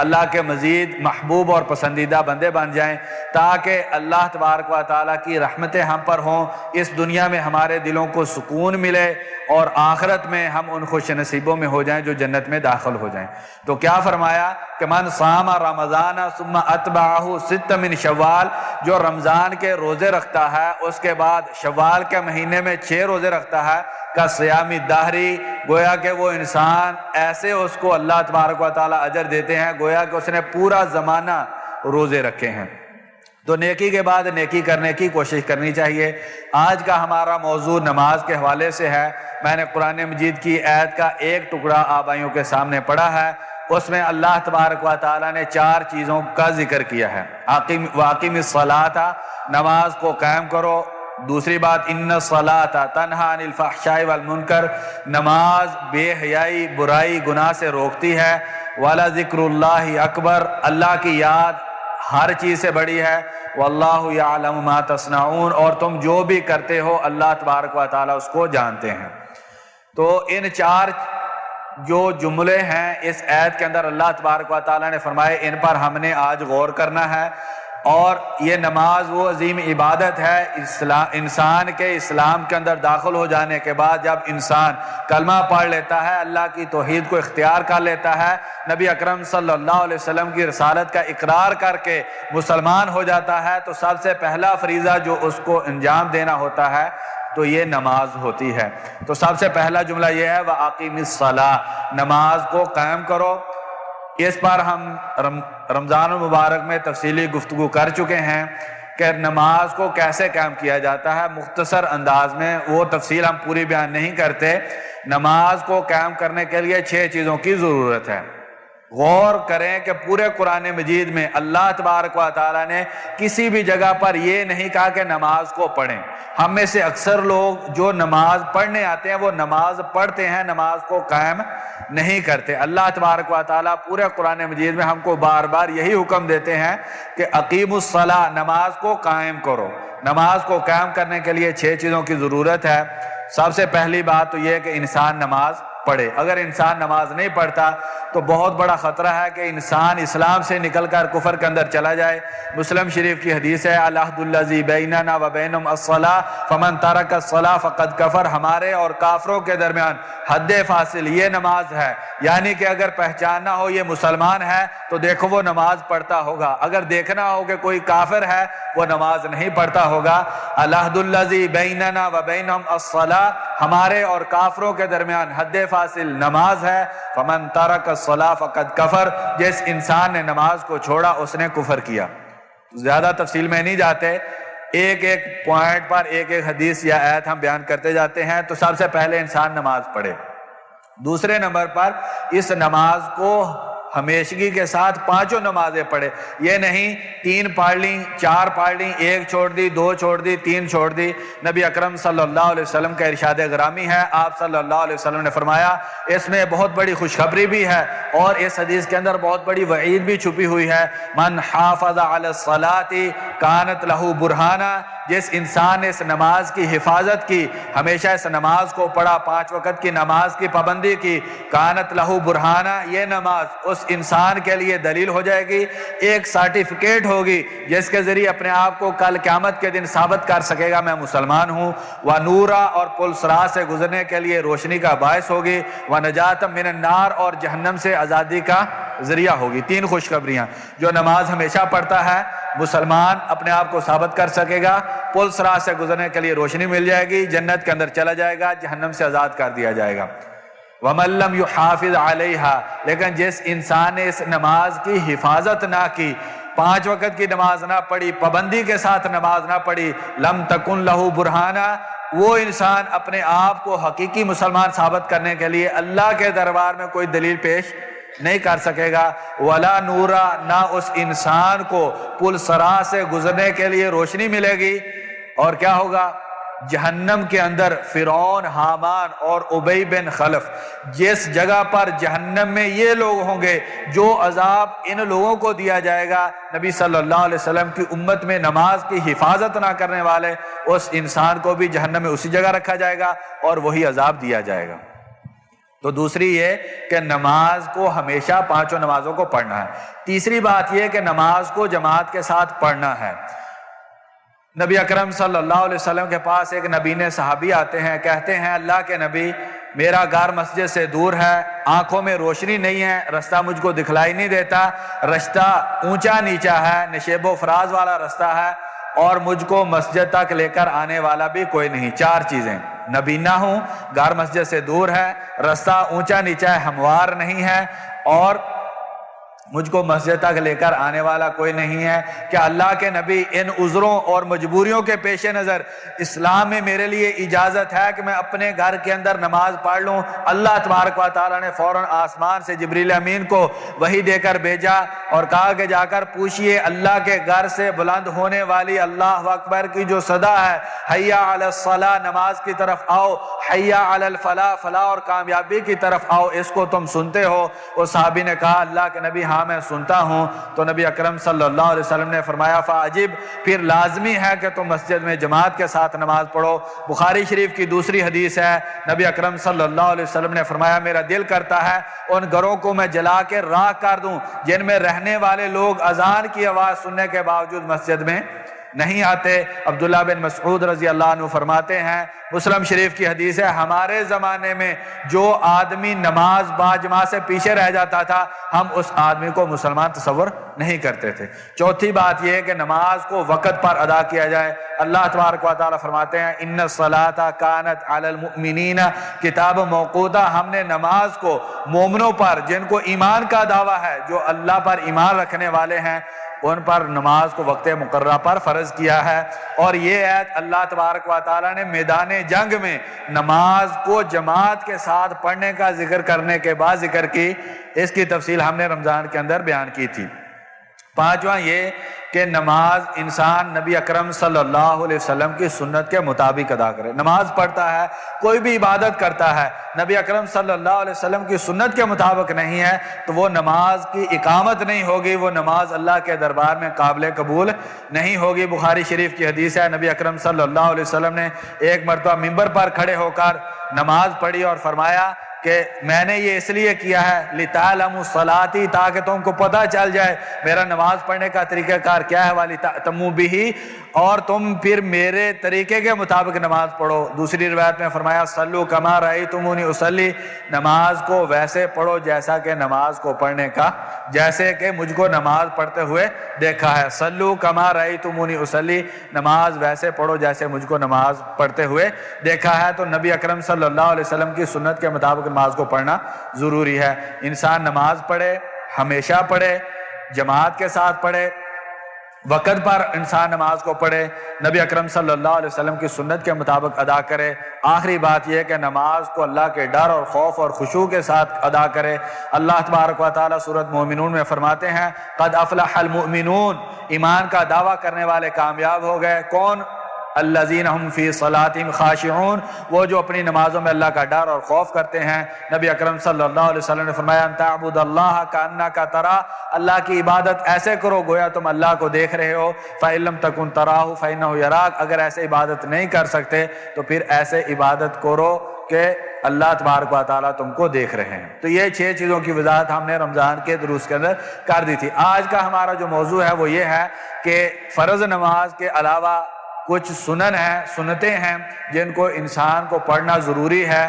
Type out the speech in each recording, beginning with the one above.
اللہ کے مزید محبوب اور پسندیدہ بندے بن جائیں، تاکہ اللہ تبارک و تعالیٰ کی رحمتیں ہم پر ہوں، اس دنیا میں ہمارے دلوں کو سکون ملے اور آخرت میں ہم ان خوش نصیبوں میں ہو جائیں جو جنت میں داخل ہو جائیں۔ تو کیا فرمایا کہ من صام رمضان ثم اتبعہ ست من شوال، جو رمضان کے روزے رکھتا ہے اس کے بعد شوال کے مہینے میں 6 روزے رکھتا ہے، کا صیام دہری، گویا کہ وہ انسان ایسے اس کو اللہ تبارک و تعالیٰ اجر دیتے ہیں گویا کہ اس نے پورا زمانہ روزے رکھے ہیں۔ تو نیکی کے بعد نیکی کرنے کی کوشش کرنی چاہیے۔ آج کا ہمارا موضوع نماز کے حوالے سے ہے۔ میں نے قرآن مجید کی آیت کا ایک ٹکڑا آپ بھائیوں کے سامنے پڑھا ہے، اس میں اللہ تبارک و تعالیٰ نے 4 چیزوں کا ذکر کیا ہے۔ واقم الصلاۃ، نماز کو قائم کرو۔ دوسری بات ان الصلاۃ تنہی عن الفحشاء والمنکر، نماز بے حیائی برائی گناہ سے روکتی ہے۔ ولذکر اللہ اکبر، اللہ کی یاد ہر چیز سے بڑی ہے۔ واللہ یعلم ما تصنعون، اور تم جو بھی کرتے ہو اللہ تبارک و تعالیٰ اس کو جانتے ہیں۔ تو ان 4 جو جملے ہیں اس آیت کے اندر اللہ تبارک و تعالیٰ نے فرمائے، ان پر ہم نے آج غور کرنا ہے۔ اور یہ نماز وہ عظیم عبادت ہے، انسان کے اسلام کے اندر داخل ہو جانے کے بعد جب انسان کلمہ پڑھ لیتا ہے، اللہ کی توحید کو اختیار کر لیتا ہے، نبی اکرم صلی اللہ علیہ وسلم کی رسالت کا اقرار کر کے مسلمان ہو جاتا ہے، تو سب سے پہلا فریضہ جو اس کو انجام دینا ہوتا ہے تو یہ نماز ہوتی ہے۔ تو سب سے پہلا جملہ یہ ہے وَأَقِمِ الصَّلَاةَ، نماز کو قائم کرو۔ اس پر ہم رمضان المبارک میں تفصیلی گفتگو کر چکے ہیں کہ نماز کو کیسے قائم کیا جاتا ہے، مختصر انداز میں وہ تفصیل ہم پوری بیان نہیں کرتے۔ نماز کو قائم کرنے کے لیے 6 چیزوں کی ضرورت ہے۔ غور کریں کہ پورے قرآن مجید میں اللہ تبارک و تعالیٰ نے کسی بھی جگہ پر یہ نہیں کہا کہ نماز کو پڑھیں۔ ہم میں سے اکثر لوگ جو نماز پڑھنے آتے ہیں وہ نماز پڑھتے ہیں، نماز کو قائم نہیں کرتے۔ اللہ تبارک و تعالیٰ پورے قرآن مجید میں ہم کو بار بار یہی حکم دیتے ہیں کہ اقیم الصلاۃ، نماز کو قائم کرو۔ نماز کو قائم کرنے کے لیے 6 چیزوں کی ضرورت ہے۔ سب سے پہلی بات تو یہ ہے کہ انسان نماز پڑھے۔ اگر انسان نماز نہیں پڑھتا تو بہت بڑا خطرہ ہے کہ انسان اسلام سے نکل کر کفر کے اندر چلا جائے۔ مسلم شریف کی حدیث ہے العہد الذی بیننا و بینہم الصلاۃ فمن ترک الصلاۃ فقد کفر، ہمارے اور کافروں کے درمیان حد فاصل یہ نماز ہے، یعنی کہ اگر پہچاننا ہو یہ مسلمان ہے تو دیکھو وہ نماز پڑھتا ہوگا، اگر دیکھنا ہو کہ کوئی کافر ہے وہ نماز نہیں پڑھتا ہوگا۔ العہد الذی بیننا و بینہم الصلاۃ، ہمارے اور کافروں کے درمیان حد فاصل نماز ہے۔ فمن ترک الصلاۃ فقد کفر، جس انسان نے نماز کو چھوڑا اس نے کفر کیا۔ زیادہ تفصیل میں نہیں جاتے، ایک ایک پوائنٹ پر ایک ایک حدیث یا آیت ہم بیان کرتے جاتے ہیں۔ تو سب سے پہلے انسان نماز پڑھے۔ دوسرے نمبر پر اس نماز کو ہمیشگی کے ساتھ 5 نمازیں پڑھے، یہ نہیں 3 پڑھ لیں، 4 پڑھ لیں، 1 چھوڑ دی، 2 چھوڑ دی، 3 چھوڑ دی۔ نبی اکرم صلی اللہ علیہ وسلم کا ارشاد گرامی ہے، آپ صلی اللہ علیہ وسلم نے فرمایا، اس میں بہت بڑی خوشخبری بھی ہے اور اس حدیث کے اندر بہت بڑی وعید بھی چھپی ہوئی ہے۔ من حافظ علی الصلاۃ کانت لہ برہانہ، جس انسان نے اس نماز کی حفاظت کی، ہمیشہ اس نماز کو پڑھا، 5 وقت کی نماز کی پابندی کی، کانت لہ برہانہ، یہ نماز اس انسان کے لیے دلیل ہو جائے گی، ایک سرٹیفکیٹ ہوگی جس کے ذریعے اپنے آپ کو کل قیامت کے دن ثابت کر سکے گا میں مسلمان ہوں۔ ونورا، اور پل صراط سے گزرنے کے لیے روشنی کا باعث ہوگی۔ ونجات من النار، اور جہنم سے آزادی کا ذریعہ ہوگی۔ 3 خوشخبریاں، جو نماز ہمیشہ پڑھتا ہے مسلمان اپنے آپ کو ثابت کر سکے گا، پل صراط سے گزرنے کے لیے روشنی مل جائے گی، جنت کے اندر چلا جائے گا، جہنم سے آزاد کر دیا جائے گا۔ وَمَن لَّمْ يُحَافِظْ عَلَيْهَا، لیکن جس انسان نے اس نماز کی حفاظت نہ کی، 5 وقت کی نماز نہ پڑھی، پابندی کے ساتھ نماز نہ پڑھی، لَمْ تَكُنْ لَهُ بُرْهَانًا، وہ انسان اپنے آپ کو حقیقی مسلمان ثابت کرنے کے لیے اللہ کے دربار میں کوئی دلیل پیش نہیں کر سکے گا۔ وَلَا نُورًا، نہ اس انسان کو پل صراط سے گزرنے کے لیے روشنی ملے گی، اور کیا ہوگا؟ جہنم کے اندر فرعون، حامان اور ابی بن خلف، جس جگہ پر جہنم میں یہ لوگ ہوں گے جو عذاب ان لوگوں کو دیا جائے گا، نبی صلی اللہ علیہ وسلم کی امت میں نماز کی حفاظت نہ کرنے والے اس انسان کو بھی جہنم میں اسی جگہ رکھا جائے گا اور وہی عذاب دیا جائے گا۔ تو دوسری یہ کہ نماز کو ہمیشہ پانچوں نمازوں کو پڑھنا ہے۔ تیسری بات یہ کہ نماز کو جماعت کے ساتھ پڑھنا ہے۔ نبی اکرم صلی اللہ علیہ وسلم کے پاس ایک نبی نے صحابی آتے ہیں، کہتے ہیں اللہ کے نبی میرا گھر مسجد سے دور ہے، آنکھوں میں روشنی نہیں ہے، رستہ مجھ کو دکھلائی نہیں دیتا، رستہ اونچا نیچا ہے، نشیب و فراز والا رستہ ہے، اور مجھ کو مسجد تک لے کر آنے والا بھی کوئی نہیں۔ چار چیزیں، نبینا ہوں، گھر مسجد سے دور ہے، رستہ اونچا نیچا ہے، ہموار نہیں ہے، اور مجھ کو مسجد تک لے کر آنے والا کوئی نہیں ہے۔ کہ اللہ کے نبی ان عذروں اور مجبوریوں کے پیش نظر اسلام میں میرے لیے اجازت ہے کہ میں اپنے گھر کے اندر نماز پڑھ لوں؟ اللہ تبارک و تعالیٰ نے فوراً آسمان سے جبریل امین کو وحی دے کر بھیجا اور کہا کہ جا کر پوچھئے اللہ کے گھر سے بلند ہونے والی اللہ اکبر کی جو صدا ہے، حیا علی الصلاۃ، نماز کی طرف آؤ، حیا علی الفلاح، فلاح اور کامیابی کی طرف آؤ، اس کو تم سنتے ہو؟ اس صحابی نے کہا اللہ کے نبی ہاں میں سنتا ہوں۔ تو نبی اکرم صلی اللہ علیہ وسلم نے فرمایا فعجب، پھر لازمی ہے کہ تم مسجد میں جماعت کے ساتھ نماز پڑھو۔ بخاری شریف کی دوسری حدیث ہے، نبی اکرم صلی اللہ علیہ وسلم نے فرمایا میرا دل کرتا ہے ان گھروں کو میں جلا کے راکھ کر دوں جن میں رہنے والے لوگ اذان کی آواز سننے کے باوجود مسجد میں نہیں آتے۔ عبداللہ بن مسعود رضی اللہ عنہ فرماتے ہیں، مسلم شریف کی حدیث ہے، ہمارے زمانے میں جو آدمی نماز با جماعت سے پیچھے رہ جاتا تھا ہم اس آدمی کو مسلمان تصور نہیں کرتے تھے۔ چوتھی بات یہ ہے کہ نماز کو وقت پر ادا کیا جائے۔ اللہ تبارک و تعالیٰ فرماتے ہیں ان الصلاۃ کانت علی المؤمنین کتاب موقوتا، ہم نے نماز کو مومنوں پر جن کو ایمان کا دعویٰ ہے، جو اللہ پر ایمان رکھنے والے ہیں، ان پر نماز کو وقت مقررہ پر فرض کیا ہے۔ اور یہ آیت اللہ تبارک و تعالیٰ نے میدان جنگ میں نماز کو جماعت کے ساتھ پڑھنے کا ذکر کرنے کے بعد ذکر کی، اس کی تفصیل ہم نے رمضان کے اندر بیان کی تھی۔ پانچواں یہ کہ نماز انسان نبی اکرم صلی اللہ علیہ وسلم کی سنت کے مطابق ادا کرے۔ نماز پڑھتا ہے، کوئی بھی عبادت کرتا ہے، نبی اکرم صلی اللہ علیہ وسلم کی سنت کے مطابق نہیں ہے تو وہ نماز کی اقامت نہیں ہوگی، وہ نماز اللہ کے دربار میں قابل قبول نہیں ہوگی۔ بخاری شریف کی حدیث ہے، نبی اکرم صلی اللہ علیہ وسلم نے ایک مرتبہ منبر پر کھڑے ہو کر نماز پڑھی اور فرمایا کہ میں نے یہ اس لیے کیا ہے لِتَعْلَمُوا صَلَاتِي، تاکہ تم کو پتہ چل جائے میرا نماز پڑھنے کا طریقہ کار کیا ہے، وَلِتَأْتَمُوا بِهِ، اور تم پھر میرے طریقے کے مطابق نماز پڑھو۔ دوسری روایت میں فرمایا صَلُّوا كَمَا رَأَيْتُمُونِي أُصَلِّي، نماز کو ویسے پڑھو جیسا کہ نماز کو پڑھنے کا، جیسے کہ مجھ کو نماز پڑھتے ہوئے دیکھا ہے۔ صَلُّوا كَمَا رَأَيْتُمُونِي أُصَلِّي، نماز ویسے پڑھو جیسے مجھ کو نماز پڑھتے ہوئے دیکھا ہے۔ تو نبی اکرم صلی اللہ علیہ وسلم کی سنت کے مطابق نماز کو پڑھنا ضروری ہے۔ انسان نماز پڑھے، ہمیشہ پڑھے، جماعت کے ساتھ پڑھے، وقت پر انسان نماز کو پڑھے، نبی اکرم صلی اللہ علیہ وسلم کی سنت کے مطابق ادا کرے۔ آخری بات یہ کہ نماز کو اللہ کے ڈر اور خوف اور خشوع کے ساتھ ادا کرے۔ اللہ تبارک و تعالیٰ سورۃ مومنون میں فرماتے ہیں قد افلح المؤمنون، ایمان کا دعویٰ کرنے والے کامیاب ہو گئے۔ کون؟ الذین ہم فی صلاتہم خاشعون، وہ جو اپنی نمازوں میں اللہ کا ڈر اور خوف کرتے ہیں۔ نبی اکرم صلی اللہ علیہ وسلم نے فرمایا ان تعبد اللہ کانک تراہ، اللہ کی عبادت ایسے کرو گویا تم اللہ کو دیکھ رہے ہو۔ فإن لم تکن تراہ فإنہ یراک، اگر ایسے عبادت نہیں کر سکتے تو پھر ایسے عبادت کرو کہ اللہ تبارک و تعالیٰ تم کو دیکھ رہے ہیں۔ تو یہ 6 چیزوں کی وضاحت ہم نے رمضان کے دروس کے اندر کر دی تھی۔ آج کا ہمارا جو موضوع ہے وہ یہ ہے کہ فرض نماز کے علاوہ کچھ سنن ہیں، سنتیں ہیں جن کو انسان کو پڑھنا ضروری ہے،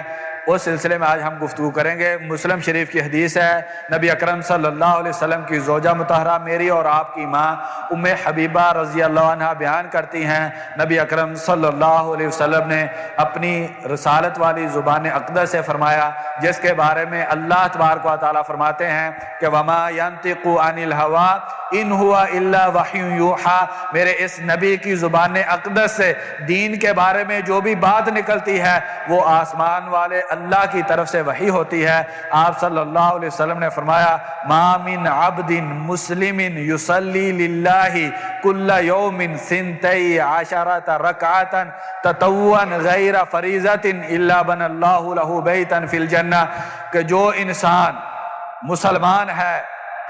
اس سلسلے میں آج ہم گفتگو کریں گے۔ مسلم شریف کی حدیث ہے، نبی اکرم صلی اللہ علیہ وسلم کی زوجہ مطہرہ میری اور آپ کی ماں ام حبیبہ رضی اللہ عنہا بیان کرتی ہیں نبی اکرم صلی اللہ علیہ وسلم نے اپنی رسالت والی زبان اقدس سے فرمایا، جس کے بارے میں اللہ تبارک و تعالیٰ فرماتے ہیں کہ وَمَا يَنْطِقُ عَنِ الْهَوَىٰ ان ہوا الا وحی یوحیٰ، میرے اس نبی کی زبان اقدس سے دین کے بارے میں جو بھی بات نکلتی ہے وہ آسمان والے اللہ کی طرف سے وحی ہوتی ہے۔ آپ صلی اللہ علیہ وسلم نے فرمایا ما من عبد مسلم یصلی للہ کل یوم 12 رکعتا تطوعا غیر فریضۃ الا بنى اللہ لہ بیتا فی الجنہ، کہ جو انسان مسلمان ہے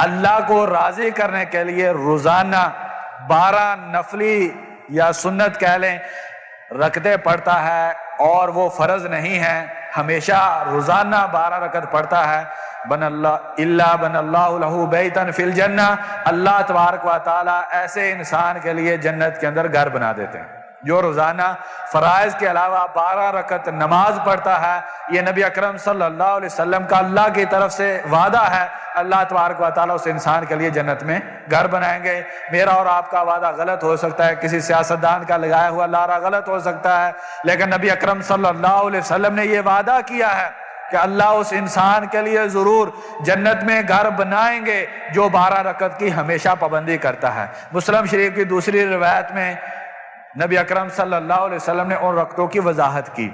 اللہ کو راضی کرنے کے لیے روزانہ 12 نفلی یا سنت کہہ لیں رکعتیں پڑھتا ہے اور وہ فرض نہیں ہیں، ہمیشہ روزانہ 12 رکعت پڑھتا ہے، بن اللہ لہ بیتن فی الجنہ، اللہ تبارک و تعالیٰ ایسے انسان کے لیے جنت کے اندر گھر بنا دیتے ہیں جو روزانہ فرائض کے علاوہ 12 رکعت نماز پڑھتا ہے۔ یہ نبی اکرم صلی اللہ علیہ وسلم کا اللہ کی طرف سے وعدہ ہے، اللہ تبارک و تعالیٰ اس انسان کے لیے جنت میں گھر بنائیں گے۔ میرا اور آپ کا وعدہ غلط ہو سکتا ہے، کسی سیاستدان کا لگایا ہوا نعرہ غلط ہو سکتا ہے، لیکن نبی اکرم صلی اللہ علیہ وسلم نے یہ وعدہ کیا ہے کہ اللہ اس انسان کے لیے ضرور جنت میں گھر بنائیں گے جو 12 رکعت کی ہمیشہ پابندی کرتا ہے۔ مسلم شریف کی دوسری روایت میں نبی اکرم صلی اللہ علیہ وسلم نے ان رکعتوں کی وضاحت کی،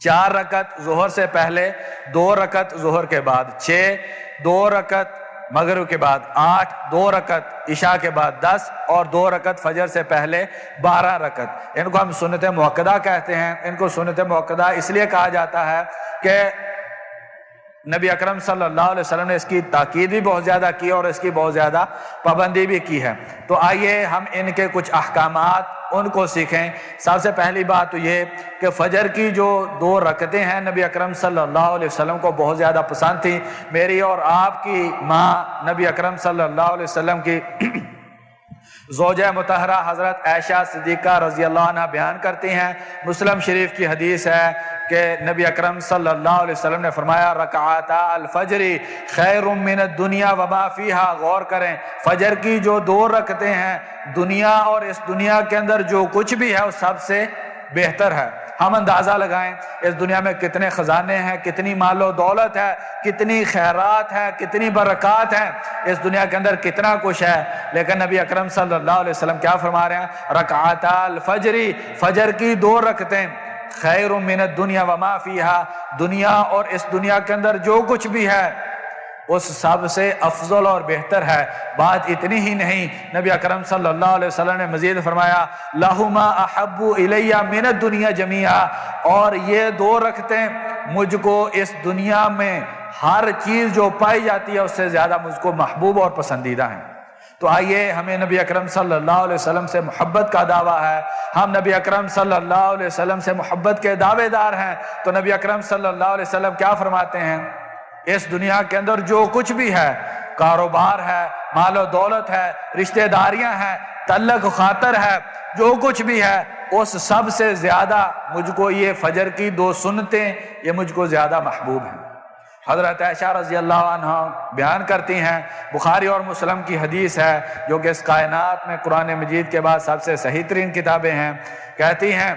4 رکعت ظہر سے پہلے، 2 رکعت ظہر کے بعد، 6، 2 رکعت مغرب کے بعد، 8، 2 رکعت عشاء کے بعد، 10 اور 2 رکعت فجر سے پہلے 12 رکعت۔ ان کو ہم سنت مؤکدہ کہتے ہیں۔ ان کو سنت مؤکدہ اس لیے کہا جاتا ہے کہ نبی اکرم صلی اللہ علیہ وسلم نے اس کی تاکید بھی بہت زیادہ کی اور اس کی بہت زیادہ پابندی بھی کی ہے۔ تو آئیے ہم ان کے کچھ احکامات ان کو سیکھیں۔ سب سے پہلی بات تو یہ کہ فجر کی جو 2 رکعتیں ہیں نبی اکرم صلی اللہ علیہ وسلم کو بہت زیادہ پسند تھیں۔ میری اور آپ کی ماں نبی اکرم صلی اللہ علیہ وسلم کی زوجہ مطہرہ حضرت عائشہ صدیقہ رضی اللہ عنہ بیان کرتی ہیں، مسلم شریف کی حدیث ہے کہ نبی اکرم صلی اللہ علیہ وسلم نے فرمایا رکعتا الفجر خیر من الدنیا وما فیہا۔ غور کریں، فجر کی جو 2 رکعتیں ہیں دنیا اور اس دنیا کے اندر جو کچھ بھی ہے وہ سب سے بہتر ہے۔ ہم اندازہ لگائیں اس دنیا میں کتنے خزانے ہیں، کتنی مال و دولت ہے، کتنی خیرات ہے، کتنی برکات ہیں، اس دنیا کے اندر کتنا کچھ ہے، لیکن نبی اکرم صلی اللہ علیہ وسلم کیا فرما رہے ہیں؟ رکعتا الفجر، فجر کی 2 رکعتیں خیر من الدنیا وما فیہا، دنیا اور اس دنیا کے اندر جو کچھ بھی ہے اس سب سے افضل اور بہتر ہے۔ بات اتنی ہی نہیں، نبی اکرم صلی اللہ علیہ وسلم نے مزید فرمایا لہما احب الی من الدنیا جمیعا، اور یہ 2 رکعتیں مجھ کو اس دنیا میں ہر چیز جو پائی جاتی ہے اس سے زیادہ مجھ کو محبوب اور پسندیدہ ہیں۔ تو آئیے ہمیں نبی اکرم صلی اللہ علیہ وسلم سے محبت کا دعویٰ ہے، ہم نبی اکرم صلی اللہ علیہ وسلم سے محبت کے دعوے دار ہیں، تو نبی اکرم صلی اللہ علیہ وسلم کیا فرماتے ہیں؟ اس دنیا کے اندر جو کچھ بھی ہے، کاروبار ہے، مال و دولت ہے، رشتہ داریاں ہیں، تعلق خاطر ہے، جو کچھ بھی ہے اس سب سے زیادہ مجھ کو یہ فجر کی 2 سنتیں یہ مجھ کو زیادہ محبوب ہیں۔ حضرت عائشہ رضی اللہ عنہ بیان کرتی ہیں، بخاری اور مسلم کی حدیث ہے جو کہ اس کائنات میں قرآن مجید کے بعد سب سے صحیح ترین کتابیں ہیں، کہتی ہیں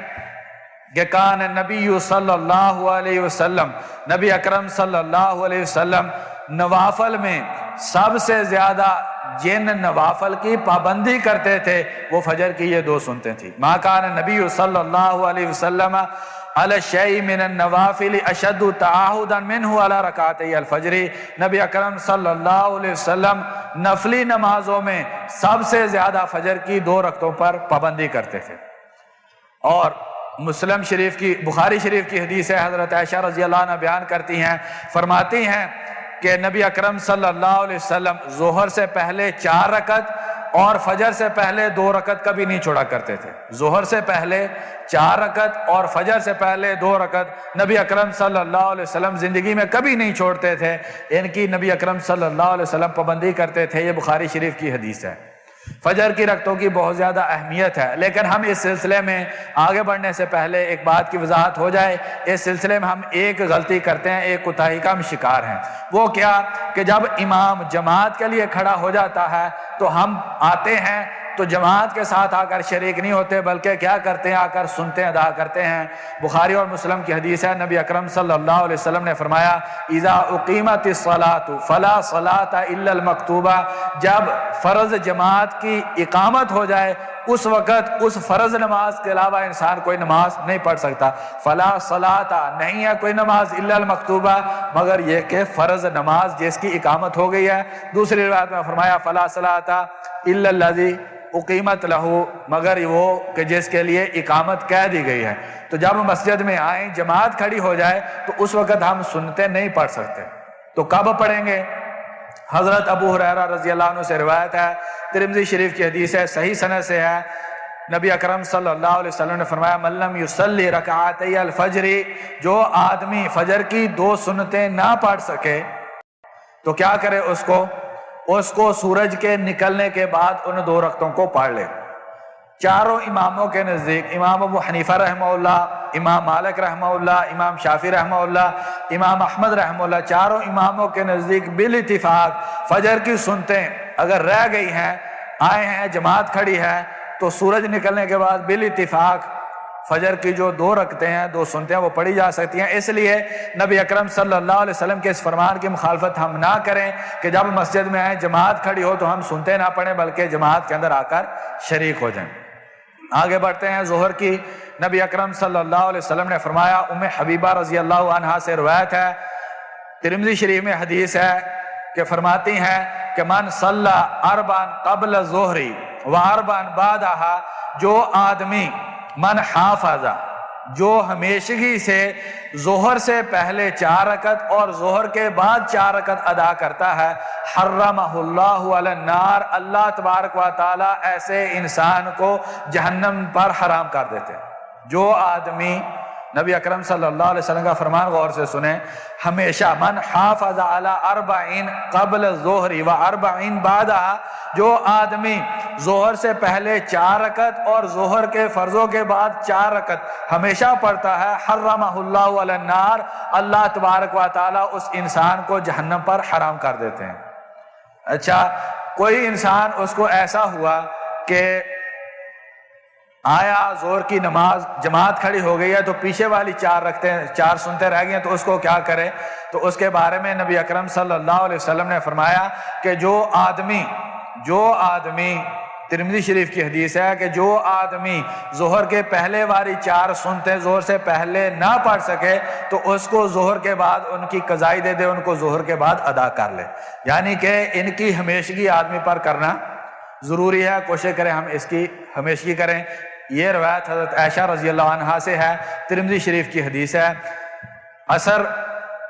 کہ کان نبی صلی اللہ علیہ وسلم، نبی اکرم صلی اللہ علیہ وسلم نوافل میں سب سے زیادہ جن نوافل کی پابندی کرتے تھے وہ فجر کی یہ 2 سنتیں تھیں۔ ما کان نبی صلی اللہ علیہ وسلم علی شیء من النوافل اشد تعاہدا منہ علی رکعتي الفجر، نبی اکرم صلی اللہ علیہ وسلم نفلی نمازوں میں سب سے زیادہ فجر کی 2 رکعتوں پر پابندی کرتے تھے۔ اور مسلم شریف کی، بخاری شریف کی حدیث ہے، حضرت عائشہ رضی اللہ عنہ بیان کرتی ہیں، فرماتی ہیں کہ نبی اکرم صلی اللہ علیہ وسلم ظہر سے پہلے 4 رکعت اور فجر سے پہلے 2 رکعت کبھی نہیں چھوڑا کرتے تھے۔ ظہر سے پہلے 4 رکعت اور فجر سے پہلے 2 رکعت نبی اکرم صلی اللہ علیہ وسلم زندگی میں کبھی نہیں چھوڑتے تھے، ان کی نبی اکرم صلی اللہ علیہ وسلم پابندی کرتے تھے۔ یہ بخاری شریف کی حدیث ہے۔ فجر کی رکعتوں کی بہت زیادہ اہمیت ہے، لیکن ہم اس سلسلے میں آگے بڑھنے سے پہلے ایک بات کی وضاحت ہو جائے۔ اس سلسلے میں ہم ایک غلطی کرتے ہیں، ایک کوتاہی کا ہم شکار ہیں۔ وہ کیا کہ جب امام جماعت کے لیے کھڑا ہو جاتا ہے تو ہم آتے ہیں تو جماعت کے ساتھ آ کر شریک نہیں ہوتے، بلکہ کیا کرتے ہیں؟ آ کر سنتے ادا کرتے ہیں۔ بخاری اور مسلم کی حدیث ہے، نبی اکرم صلی اللہ علیہ وسلم نے فرمایا اذا اقیمت الصلاۃ فلا صلاۃ الا المکتوبہ، جب فرض جماعت کی اقامت ہو جائے اس وقت اس فرض نماز کے علاوہ انسان کوئی نماز نہیں پڑھ سکتا۔ فلا صلاۃ، نہیں ہے کوئی نماز، الا المکتوبہ، مگر یہ کہ فرض نماز جس کی اقامت ہو گئی ہے۔ دوسری روایت میں فرمایا فلا صلاۃ الا الذی اقیمت لہو، مگر وہ کہ جس کے لیے اقامت کہہ دی گئی ہے۔ تو جب مسجد میں آئیں، جماعت کھڑی ہو جائے تو اس وقت ہم سنتے نہیں پڑھ سکتے، تو کب پڑھیں گے؟ حضرت ابو ہریرہ رضی اللہ عنہ سے روایت ہے، ترمذی شریف کی حدیث ہے، صحیح سند سے ہے، نبی اکرم صلی اللہ علیہ وسلم نے فرمایا من لم یصلی رکعتي الفجر، جو آدمی فجر کی 2 سنتیں نہ پڑھ سکے تو کیا کرے، اس کو سورج کے نکلنے کے بعد ان 2 رکعتوں کو پڑھ لے۔ چاروں اماموں کے نزدیک، امام ابو حنیفہ رحمہ اللہ، امام مالک رحمہ اللہ، امام شافعی رحمہ اللہ، امام احمد رحمہ اللہ، چاروں اماموں کے نزدیک بالاتفاق فجر کی سنتیں اگر رہ گئی ہیں، آئے ہیں، جماعت کھڑی ہے، تو سورج نکلنے کے بعد بالاتفاق فجر کی جو 2 رکعتیں ہیں، 2 سنتیں وہ پڑھی جا سکتی ہیں۔ اس لیے نبی اکرم صلی اللہ علیہ وسلم کے اس فرمان کی مخالفت ہم نہ کریں کہ جب مسجد میں آئیں، جماعت کھڑی ہو تو ہم سنتے نہ پڑھیں بلکہ جماعت کے اندر آ کر شریک ہو جائیں۔ آگے بڑھتے ہیں ظہر کی۔ نبی اکرم صلی اللہ علیہ وسلم نے فرمایا، ام حبیبہ رضی اللہ عنہا سے روایت ہے، ترمذی شریف میں حدیث ہے کہ فرماتی ہیں کہ من صلی اربعا قبل الظہر واربعا بعدہا، جو آدمی من حافظ، جو ہمیشگی سے ظہر سے پہلے 4 رکعت اور ظہر کے بعد 4 رکعت ادا کرتا ہے، حرمہ اللہ علی النار، اللہ تبارک و تعالی ایسے انسان کو جہنم پر حرام کر دیتے ہیں۔ جو آدمی، نبی اکرم صلی اللہ علیہ وسلم کا فرمان غور سے سنیں، ہمیشہ من حافظ علی 40 قبل الظہر و 40 بعدہا، جو آدمی ظہر سے پہلے 4 رکعت اور ظہر کے فرضوں کے بعد 4 رکعت ہمیشہ پڑھتا ہے، حرمہ اللہ علی النار، اللہ تبارک و تعالی اس انسان کو جہنم پر حرام کر دیتے ہیں۔ اچھا، کوئی انسان اس کو ایسا ہوا کہ آیا ظہر کی نماز جماعت کھڑی ہو گئی ہے تو پیچھے والی 4 رکعتیں 4 سنتے رہ گئی ہیں، تو اس کو کیا کرے؟ تو اس کے بارے میں نبی اکرم صلی اللہ علیہ وسلم نے فرمایا کہ جو آدمی ترمذی شریف کی حدیث ہے کہ جو آدمی ظہر کے پہلے والی 4 سنتیں ظہر سے پہلے نہ پڑھ سکے تو اس کو ظہر کے بعد ان کی قضائی دے دے، ان کو ظہر کے بعد ادا کر لے، یعنی کہ ان کی ہمیشگی آدمی پر کرنا ضروری ہے، کوشش کریں ہم اس کی ہمیشگی کریں۔ یہ روایت حضرت عائشہ رضی اللہ عنہا سے ہے، ترمذی شریف کی حدیث ہے۔ اثر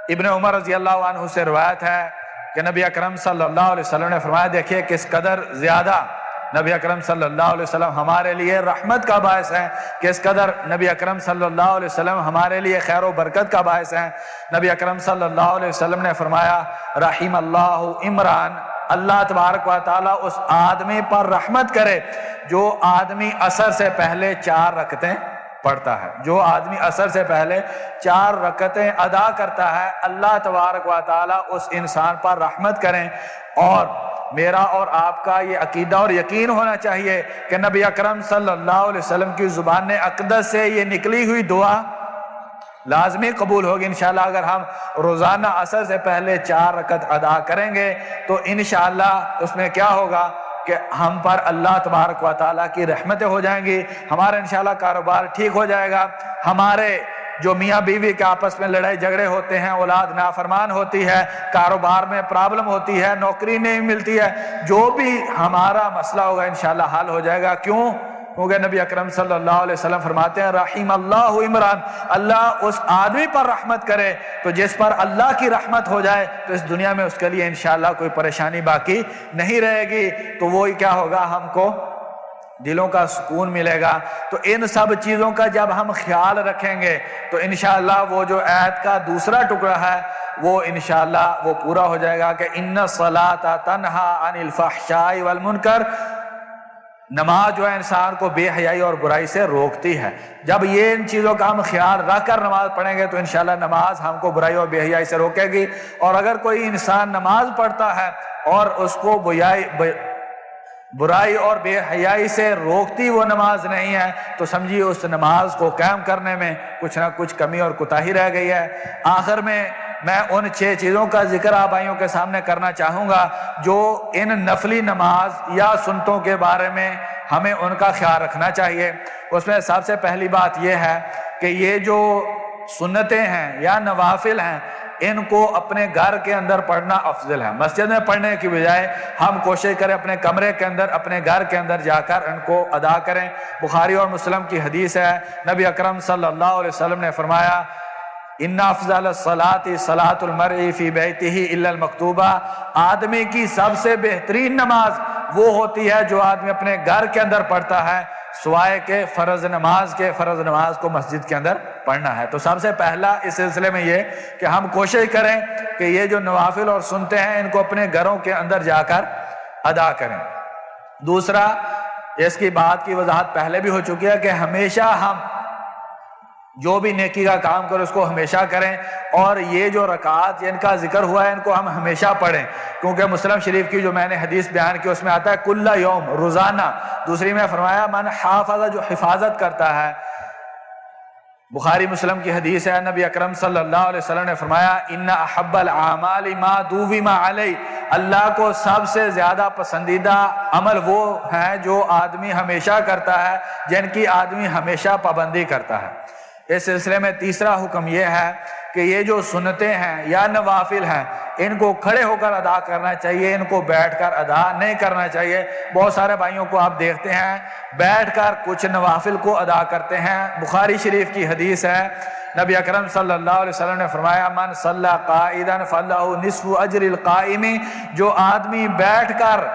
ابن عمر رضی اللہ عنہ سے روایت ہے کہ نبی اکرم صلی اللہ علیہ وسلم نے فرمایا، دیکھیے کس قدر زیادہ نبی اکرم صلی اللہ علیہ وسلم ہمارے لیے رحمت کا باعث ہے، کس قدر نبی اکرم صلی اللہ علیہ وسلم ہمارے لیے خیر و برکت کا باعث ہے۔ نبی اکرم صلی اللہ علیہ وسلم نے فرمایا، رحم اللہ عمران، اللہ تبارک و تعالیٰ اس آدمی پر رحمت کرے جو آدمی عصر سے پہلے 4 رکعتیں پڑھتا ہے، جو آدمی عصر سے پہلے 4 رکعتیں ادا کرتا ہے، اللہ تبارک و تعالیٰ اس انسان پر رحمت کریں۔ اور میرا اور آپ کا یہ عقیدہ اور یقین ہونا چاہیے کہ نبی اکرم صلی اللہ علیہ وسلم کی زبان اقدس سے یہ نکلی ہوئی دعا لازمی قبول ہوگی انشاءاللہ۔ اگر ہم روزانہ عصر سے پہلے 4 رکعت ادا کریں گے تو انشاءاللہ اس میں کیا ہوگا کہ ہم پر اللہ تبارک و تعالیٰ کی رحمتیں ہو جائیں گی، ہمارا انشاءاللہ کاروبار ٹھیک ہو جائے گا، ہمارے جو میاں بیوی کے آپس میں لڑائی جھگڑے ہوتے ہیں، اولاد نافرمان ہوتی ہے، کاروبار میں پرابلم ہوتی ہے، نوکری نہیں ملتی ہے، جو بھی ہمارا مسئلہ ہوگا انشاءاللہ حل ہو جائے گا۔ کیوں؟ کیونکہ نبی اکرم صلی اللہ علیہ وسلم فرماتے ہیں، رحم اللہ عمران، اللہ اس آدمی پر رحمت کرے، تو جس پر اللہ کی رحمت ہو جائے تو اس دنیا میں اس کے لیے انشاءاللہ کوئی پریشانی باقی نہیں رہے گی، تو وہی کیا ہوگا، ہم کو دلوں کا سکون ملے گا۔ تو ان سب چیزوں کا جب ہم خیال رکھیں گے تو انشاءاللہ وہ جو آیت کا دوسرا ٹکڑا ہے وہ انشاءاللہ وہ پورا ہو جائے گا کہ ان الصلاۃ تنہی عن الفحشاء والمنکر، نماز جو ہے انسان کو بے حیائی اور برائی سے روکتی ہے۔ جب یہ ان چیزوں کا ہم خیال رکھ کر نماز پڑھیں گے تو انشاءاللہ نماز ہم کو برائی اور بے حیائی سے روکے گی۔ اور اگر کوئی انسان نماز پڑھتا ہے اور اس کو برائی اور بے حیائی سے روکتی وہ نماز نہیں ہے تو سمجھیے اس نماز کو قائم کرنے میں کچھ نہ کچھ کمی اور کوتاہی رہ گئی ہے۔ آخر میں ان 6 چیزوں کا ذکر آپ بھائیوں کے سامنے کرنا چاہوں گا جو ان نفلی نماز یا سنتوں کے بارے میں ہمیں ان کا خیال رکھنا چاہیے۔ اس میں سب سے پہلی بات یہ ہے کہ یہ جو سنتیں ہیں یا نوافل ہیں ان کو اپنے گھر کے اندر پڑھنا افضل ہے، مسجد میں پڑھنے کی بجائے ہم کوشش کریں اپنے کمرے کے اندر، اپنے گھر کے اندر جا کر ان کو ادا کریں۔ بخاری اور مسلم کی حدیث ہے، نبی اکرم صلی اللہ علیہ وسلم نے فرمایا، ان افضل الصلاۃ صلاۃ المرء فی بیتہ الا المکتوبہ، آدمی کی سب سے بہترین نماز وہ ہوتی ہے جو آدمی اپنے گھر کے اندر پڑھتا ہے، سوائے کہ فرض نماز کو مسجد کے اندر پڑھنا ہے۔ تو سب سے پہلا اس سلسلے میں یہ کہ ہم کوشش کریں کہ یہ جو نوافل اور سنتے ہیں ان کو اپنے گھروں کے اندر جا کر ادا کریں۔ دوسرا، اس کی بات کی وضاحت پہلے بھی ہو چکی ہے کہ ہمیشہ ہم جو بھی نیکی کا کام کریں اس کو ہمیشہ کریں، اور یہ جو رکعات جن کا ذکر ہوا ہے ان کو ہم ہمیشہ پڑھیں، کیونکہ مسلم شریف کی جو میں نے حدیث بیان کی اس میں آتا ہے کل یوم، روزانہ۔ دوسری میں فرمایا من حافظ، جو حفاظت کرتا ہے۔ بخاری مسلم کی حدیث ہے، نبی اکرم صلی اللہ علیہ وسلم نے فرمایا ان احب الاعمال ما دوم علی، اللہ کو سب سے زیادہ پسندیدہ عمل وہ ہیں جو آدمی ہمیشہ کرتا ہے، جن کی آدمی ہمیشہ پابندی کرتا ہے۔ اس سلسلے میں تیسرا حکم یہ ہے کہ یہ جو سنتیں ہیں یا نوافل ہیں ان کو کھڑے ہو کر ادا کرنا چاہیے، ان کو بیٹھ کر ادا نہیں کرنا چاہیے۔ بہت سارے بھائیوں کو آپ دیکھتے ہیں بیٹھ کر کچھ نوافل کو ادا کرتے ہیں۔ بخاری شریف کی حدیث ہے، نبی اکرم صلی اللہ علیہ وسلم نے فرمایا من صلی قائدا فلہ نصف اجر القائم، جو آدمی بیٹھ کر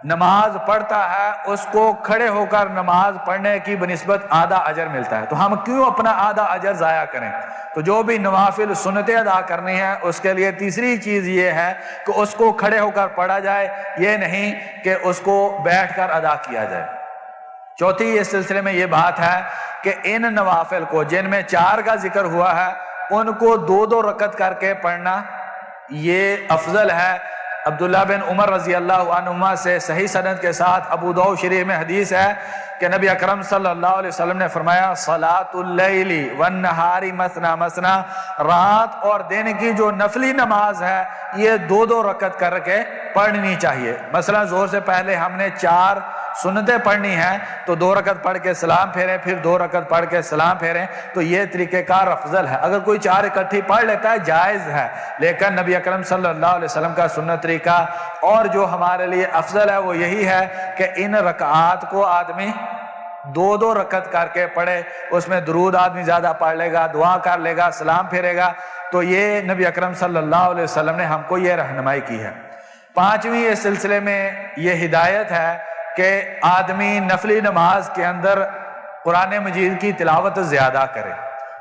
نماز پڑھتا ہے اس کو کھڑے ہو کر نماز پڑھنے کی بنسبت آدھا اجر ملتا ہے۔ تو ہم کیوں اپنا آدھا اجر ضائع کریں؟ تو جو بھی نوافل سنتیں ادا کرنی ہیں اس کے لیے تیسری چیز یہ ہے کہ اس کو کھڑے ہو کر پڑھا جائے، یہ نہیں کہ اس کو بیٹھ کر ادا کیا جائے۔ چوتھی اس سلسلے میں یہ بات ہے کہ ان نوافل کو جن میں 4 کا ذکر ہوا ہے ان کو 2 رکعت کر کے پڑھنا یہ افضل ہے۔ عبداللہ بن عمر رضی اللہ عنہما سے صحیح سند کے ساتھ ابو داؤد شریف میں حدیث ہے کہ نبی اکرم صلی اللہ علیہ وسلم نے فرمایا صلاۃ اللیل والنہار مثنی مثنی، رات اور دن کی جو نفلی نماز ہے یہ 2 رکعت کر کے پڑھنی چاہیے۔ مثلا ظہر سے پہلے ہم نے 4 سنتیں پڑھنی ہیں تو 2 رکعت پڑھ کے سلام پھیریں، پھر 2 رکعت پڑھ کے سلام پھیریں، تو یہ طریقہ کار افضل ہے۔ اگر کوئی 4 اکٹھی پڑھ لیتا ہے جائز ہے، لیکن نبی اکرم صلی اللہ علیہ وسلم کا سنت طریقہ اور جو ہمارے لیے افضل ہے وہ یہی ہے کہ ان رکعات کو آدمی 2 رکعت کر کے پڑھے، اس میں درود آدمی زیادہ پڑھ لے گا، دعا کر لے گا، سلام پھیرے گا۔ تو یہ نبی اکرم صلی اللہ علیہ وسلم نے ہم کو یہ رہنمائی کی ہے۔ 5ویں اس سلسلے میں یہ ہدایت ہے کہ آدمی نفلی نماز کے اندر قرآن مجید کی تلاوت زیادہ کرے۔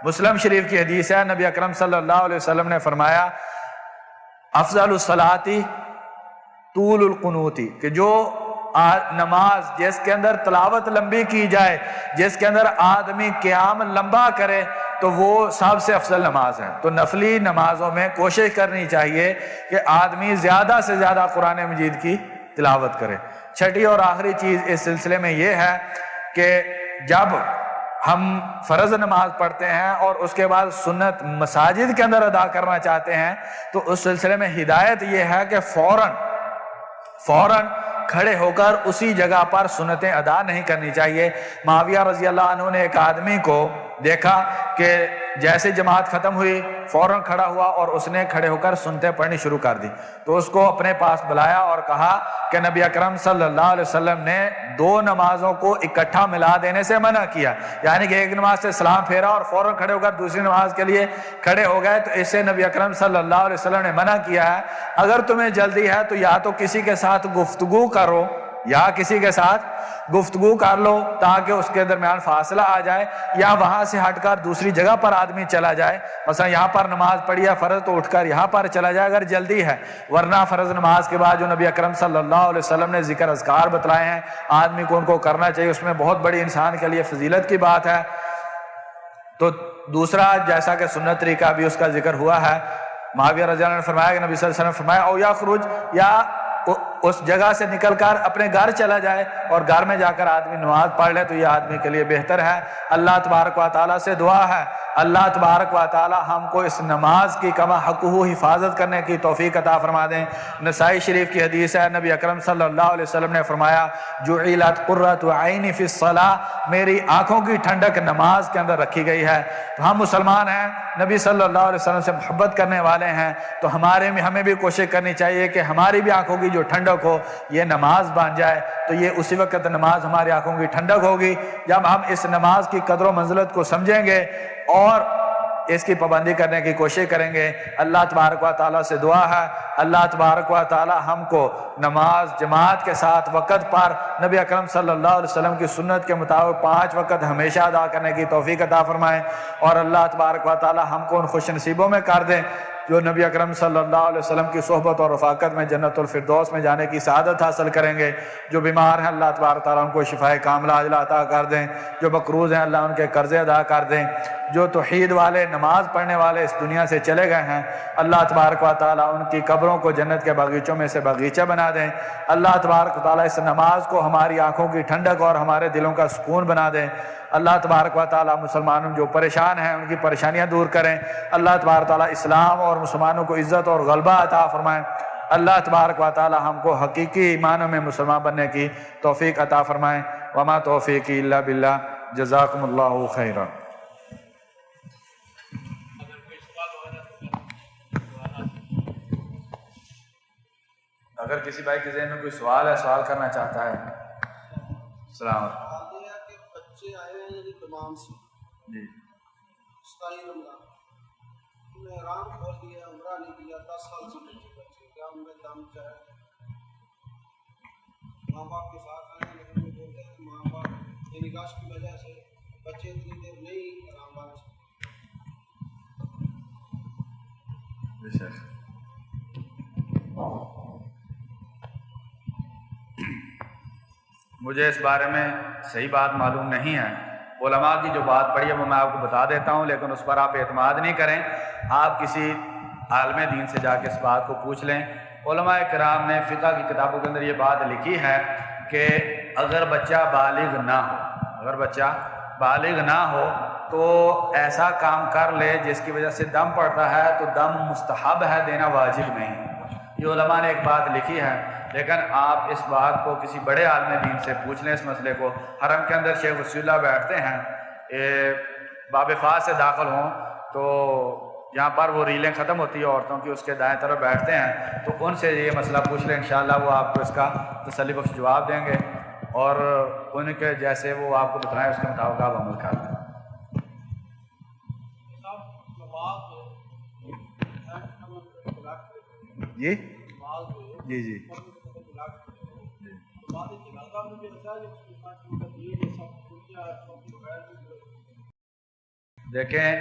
مسلم شریف کی حدیث ہے، نبی اکرم صلی اللہ علیہ وسلم نے فرمایا افضل الصلاۃ طول القنوت، کہ جو نماز جس کے اندر تلاوت لمبی کی جائے، جس کے اندر آدمی قیام لمبا کرے، تو وہ سب سے افضل نماز ہے۔ تو نفلی نمازوں میں کوشش کرنی چاہیے کہ آدمی زیادہ سے زیادہ قرآن مجید کی تلاوت کرے۔ 6ٹھی اور آخری چیز اس سلسلے میں یہ ہے کہ جب ہم فرض نماز پڑھتے ہیں اور اس کے بعد سنت مساجد کے اندر ادا کرنا چاہتے ہیں تو اس سلسلے میں ہدایت یہ ہے کہ فوراً کھڑے ہو کر اسی جگہ پر سنتیں ادا نہیں کرنی چاہیے۔ معاویہ رضی اللہ عنہ نے ایک آدمی کو دیکھا کہ جیسے جماعت ختم ہوئی فوراً کھڑا ہوا اور اس نے کھڑے ہو کر سنتیں پڑھنی شروع کر دی، تو اس کو اپنے پاس بلایا اور کہا کہ نبی اکرم صلی اللہ علیہ وسلم نے 2 نمازوں کو اکٹھا ملا دینے سے منع کیا، یعنی کہ ایک نماز سے سلام پھیرا اور فوراً کھڑے ہو کر دوسری نماز کے لیے کھڑے ہو گئے، تو اس سے نبی اکرم صلی اللہ علیہ وسلم نے منع کیا ہے۔ اگر تمہیں جلدی ہے تو یا تو کسی کے ساتھ گفتگو کرو یا کسی کے ساتھ گفتگو کر لو تاکہ اس کے درمیان فاصلہ آ جائے، یا وہاں سے ہٹ کر دوسری جگہ پر آدمی چلا جائے، مثلا یہاں پر نماز پڑھی ہے فرض تو اٹھ کر یہاں پر چلا جائے اگر جلدی ہے، ورنہ فرض نماز کے بعد جو نبی اکرم صلی اللہ علیہ وسلم نے ذکر اذکار بتلائے ہیں آدمی کو ان کو کرنا چاہیے، اس میں بہت بڑی انسان کے لیے فضیلت کی بات ہے۔ تو دوسرا جیسا کہ سنت طریقہ بھی اس کا ذکر ہوا ہے، معاویہ رضی اللہ عنہ نے فرمایا کہ نبی صلی اللہ علیہ وسلم نے فرمایا او یخرج، یا اس جگہ سے نکل کر اپنے گھر چلا جائے اور گھر میں جا کر آدمی نماز پڑھ لے تو یہ آدمی کے لیے بہتر ہے۔ اللہ تبارک و تعالیٰ سے دعا ہے اللہ تبارک و تعالیٰ ہم کو اس نماز کی کما حقہ حفاظت کرنے کی توفیق عطا فرما دیں۔ نسائی شریف کی حدیث ہے، نبی اکرم صلی اللہ علیہ وسلم نے فرمایا جعلت قرۃ عینی فی الصلاۃ، میری آنکھوں کی ٹھنڈک نماز کے اندر رکھی گئی ہے۔ تو ہم مسلمان ہیں، نبی صلی اللہ علیہ وسلم سے محبت کرنے والے ہیں، تو ہمیں بھی کوشش کرنی چاہیے کہ ہماری بھی آنکھوں کی جو ٹھنڈک ہو یہ نماز بن جائے، تو یہ اسی وقت نماز ہماری آنکھوں کی ٹھنڈک ہوگی جب ہم اس نماز کی قدر و منزلت کو سمجھیں گے اور اس کی پابندی کرنے کی کوشش کریں گے۔ اللہ تبارک و تعالیٰ سے دعا ہے اللہ تبارک و تعالیٰ ہم کو نماز جماعت کے ساتھ وقت پر نبی اکرم صلی اللہ علیہ وسلم کی سنت کے مطابق 5 وقت ہمیشہ ادا کرنے کی توفیق عطا فرمائے، اور اللہ تبارک و تعالیٰ ہم کو ان خوش نصیبوں میں کر دیں جو نبی اکرم صلی اللہ علیہ وسلم کی صحبت اور رفاقت میں جنت الفردوس میں جانے کی سعادت حاصل کریں گے۔ جو بیمار ہیں اللہ تبارک تعالیٰ ان کو شفائے کاملہ عاجلہ عطا کر دیں، جو مقروض ہیں اللہ ان کے قرضے ادا کر دیں، جو توحید والے نماز پڑھنے والے اس دنیا سے چلے گئے ہیں اللہ تبارک و تعالیٰ ان کی قبروں کو جنت کے باغیچوں میں سے باغیچہ بنا دیں۔ اللہ تبارک و تعالیٰ اس نماز کو ہماری آنکھوں کی ٹھنڈک اور ہمارے دلوں کا سکون بنا دیں۔ اللہ تبارک و تعالیٰ مسلمانوں جو پریشان ہیں ان کی پریشانیاں دور کریں۔ اللہ تبارک و تعالیٰ اسلام اور مسلمانوں کو عزت اور غلبہ عطا فرمائیں۔ اللہ تبارک و تعالیٰ ہم کو حقیقی ایمانوں میں مسلمان بننے کی توفیق عطا فرمائیں۔ وما توفیقی الا باللہ، جزاکم اللہ خیرا۔ اگر کسی بھائی کے ذہن میں کوئی سوال ہے، سوال کرنا چاہتا ہے۔ السلام علیکم۔ بچے آئے ہیں یعنی تمام سے جی 27 رمضان انہوں نے احرام کھول دیا، عمرہ نہیں کیا، 10 سال سے بچے کیا ان میں دم چاہے؟ ماں باپ کے ساتھ آئے ہیں لیکن وہ بولتے ہیں کہ ماں باپ کی نگاہ کی وجہ سے بچے اتنی دیر نہیں احرام باندھ سکتے۔ مجھے اس بارے میں صحیح بات معلوم نہیں ہے، علماء کی جو بات پڑھی ہے وہ میں آپ کو بتا دیتا ہوں، لیکن اس پر آپ اعتماد نہیں کریں۔ آپ کسی عالم دین سے جا کے اس بات کو پوچھ لیں۔ علماء کرام نے فقہ کی کتابوں کے اندر یہ بات لکھی ہے کہ اگر بچہ بالغ نہ ہو تو ایسا کام کر لے جس کی وجہ سے دم پڑتا ہے تو دم مستحب ہے، دینا واجب نہیں۔ یہ علماء نے ایک بات لکھی ہے، لیکن آپ اس بات کو کسی بڑے عالم دین سے پوچھ لیں۔ اس مسئلے کو حرم کے اندر شیخ وصی اللہ بیٹھتے ہیں، باب فاس سے داخل ہوں تو یہاں پر وہ ریلیں ختم ہوتی ہے عورتوں کی، اس کے دائیں طرف بیٹھتے ہیں، تو ان سے یہ مسئلہ پوچھ لیں، انشاءاللہ وہ آپ کو اس کا تسلی بخش جواب دیں گے، اور ان کے جیسے وہ آپ کو بتائیں اس کے مطابق آپ عمل کر لیں۔ جی جی جی دیکھیں،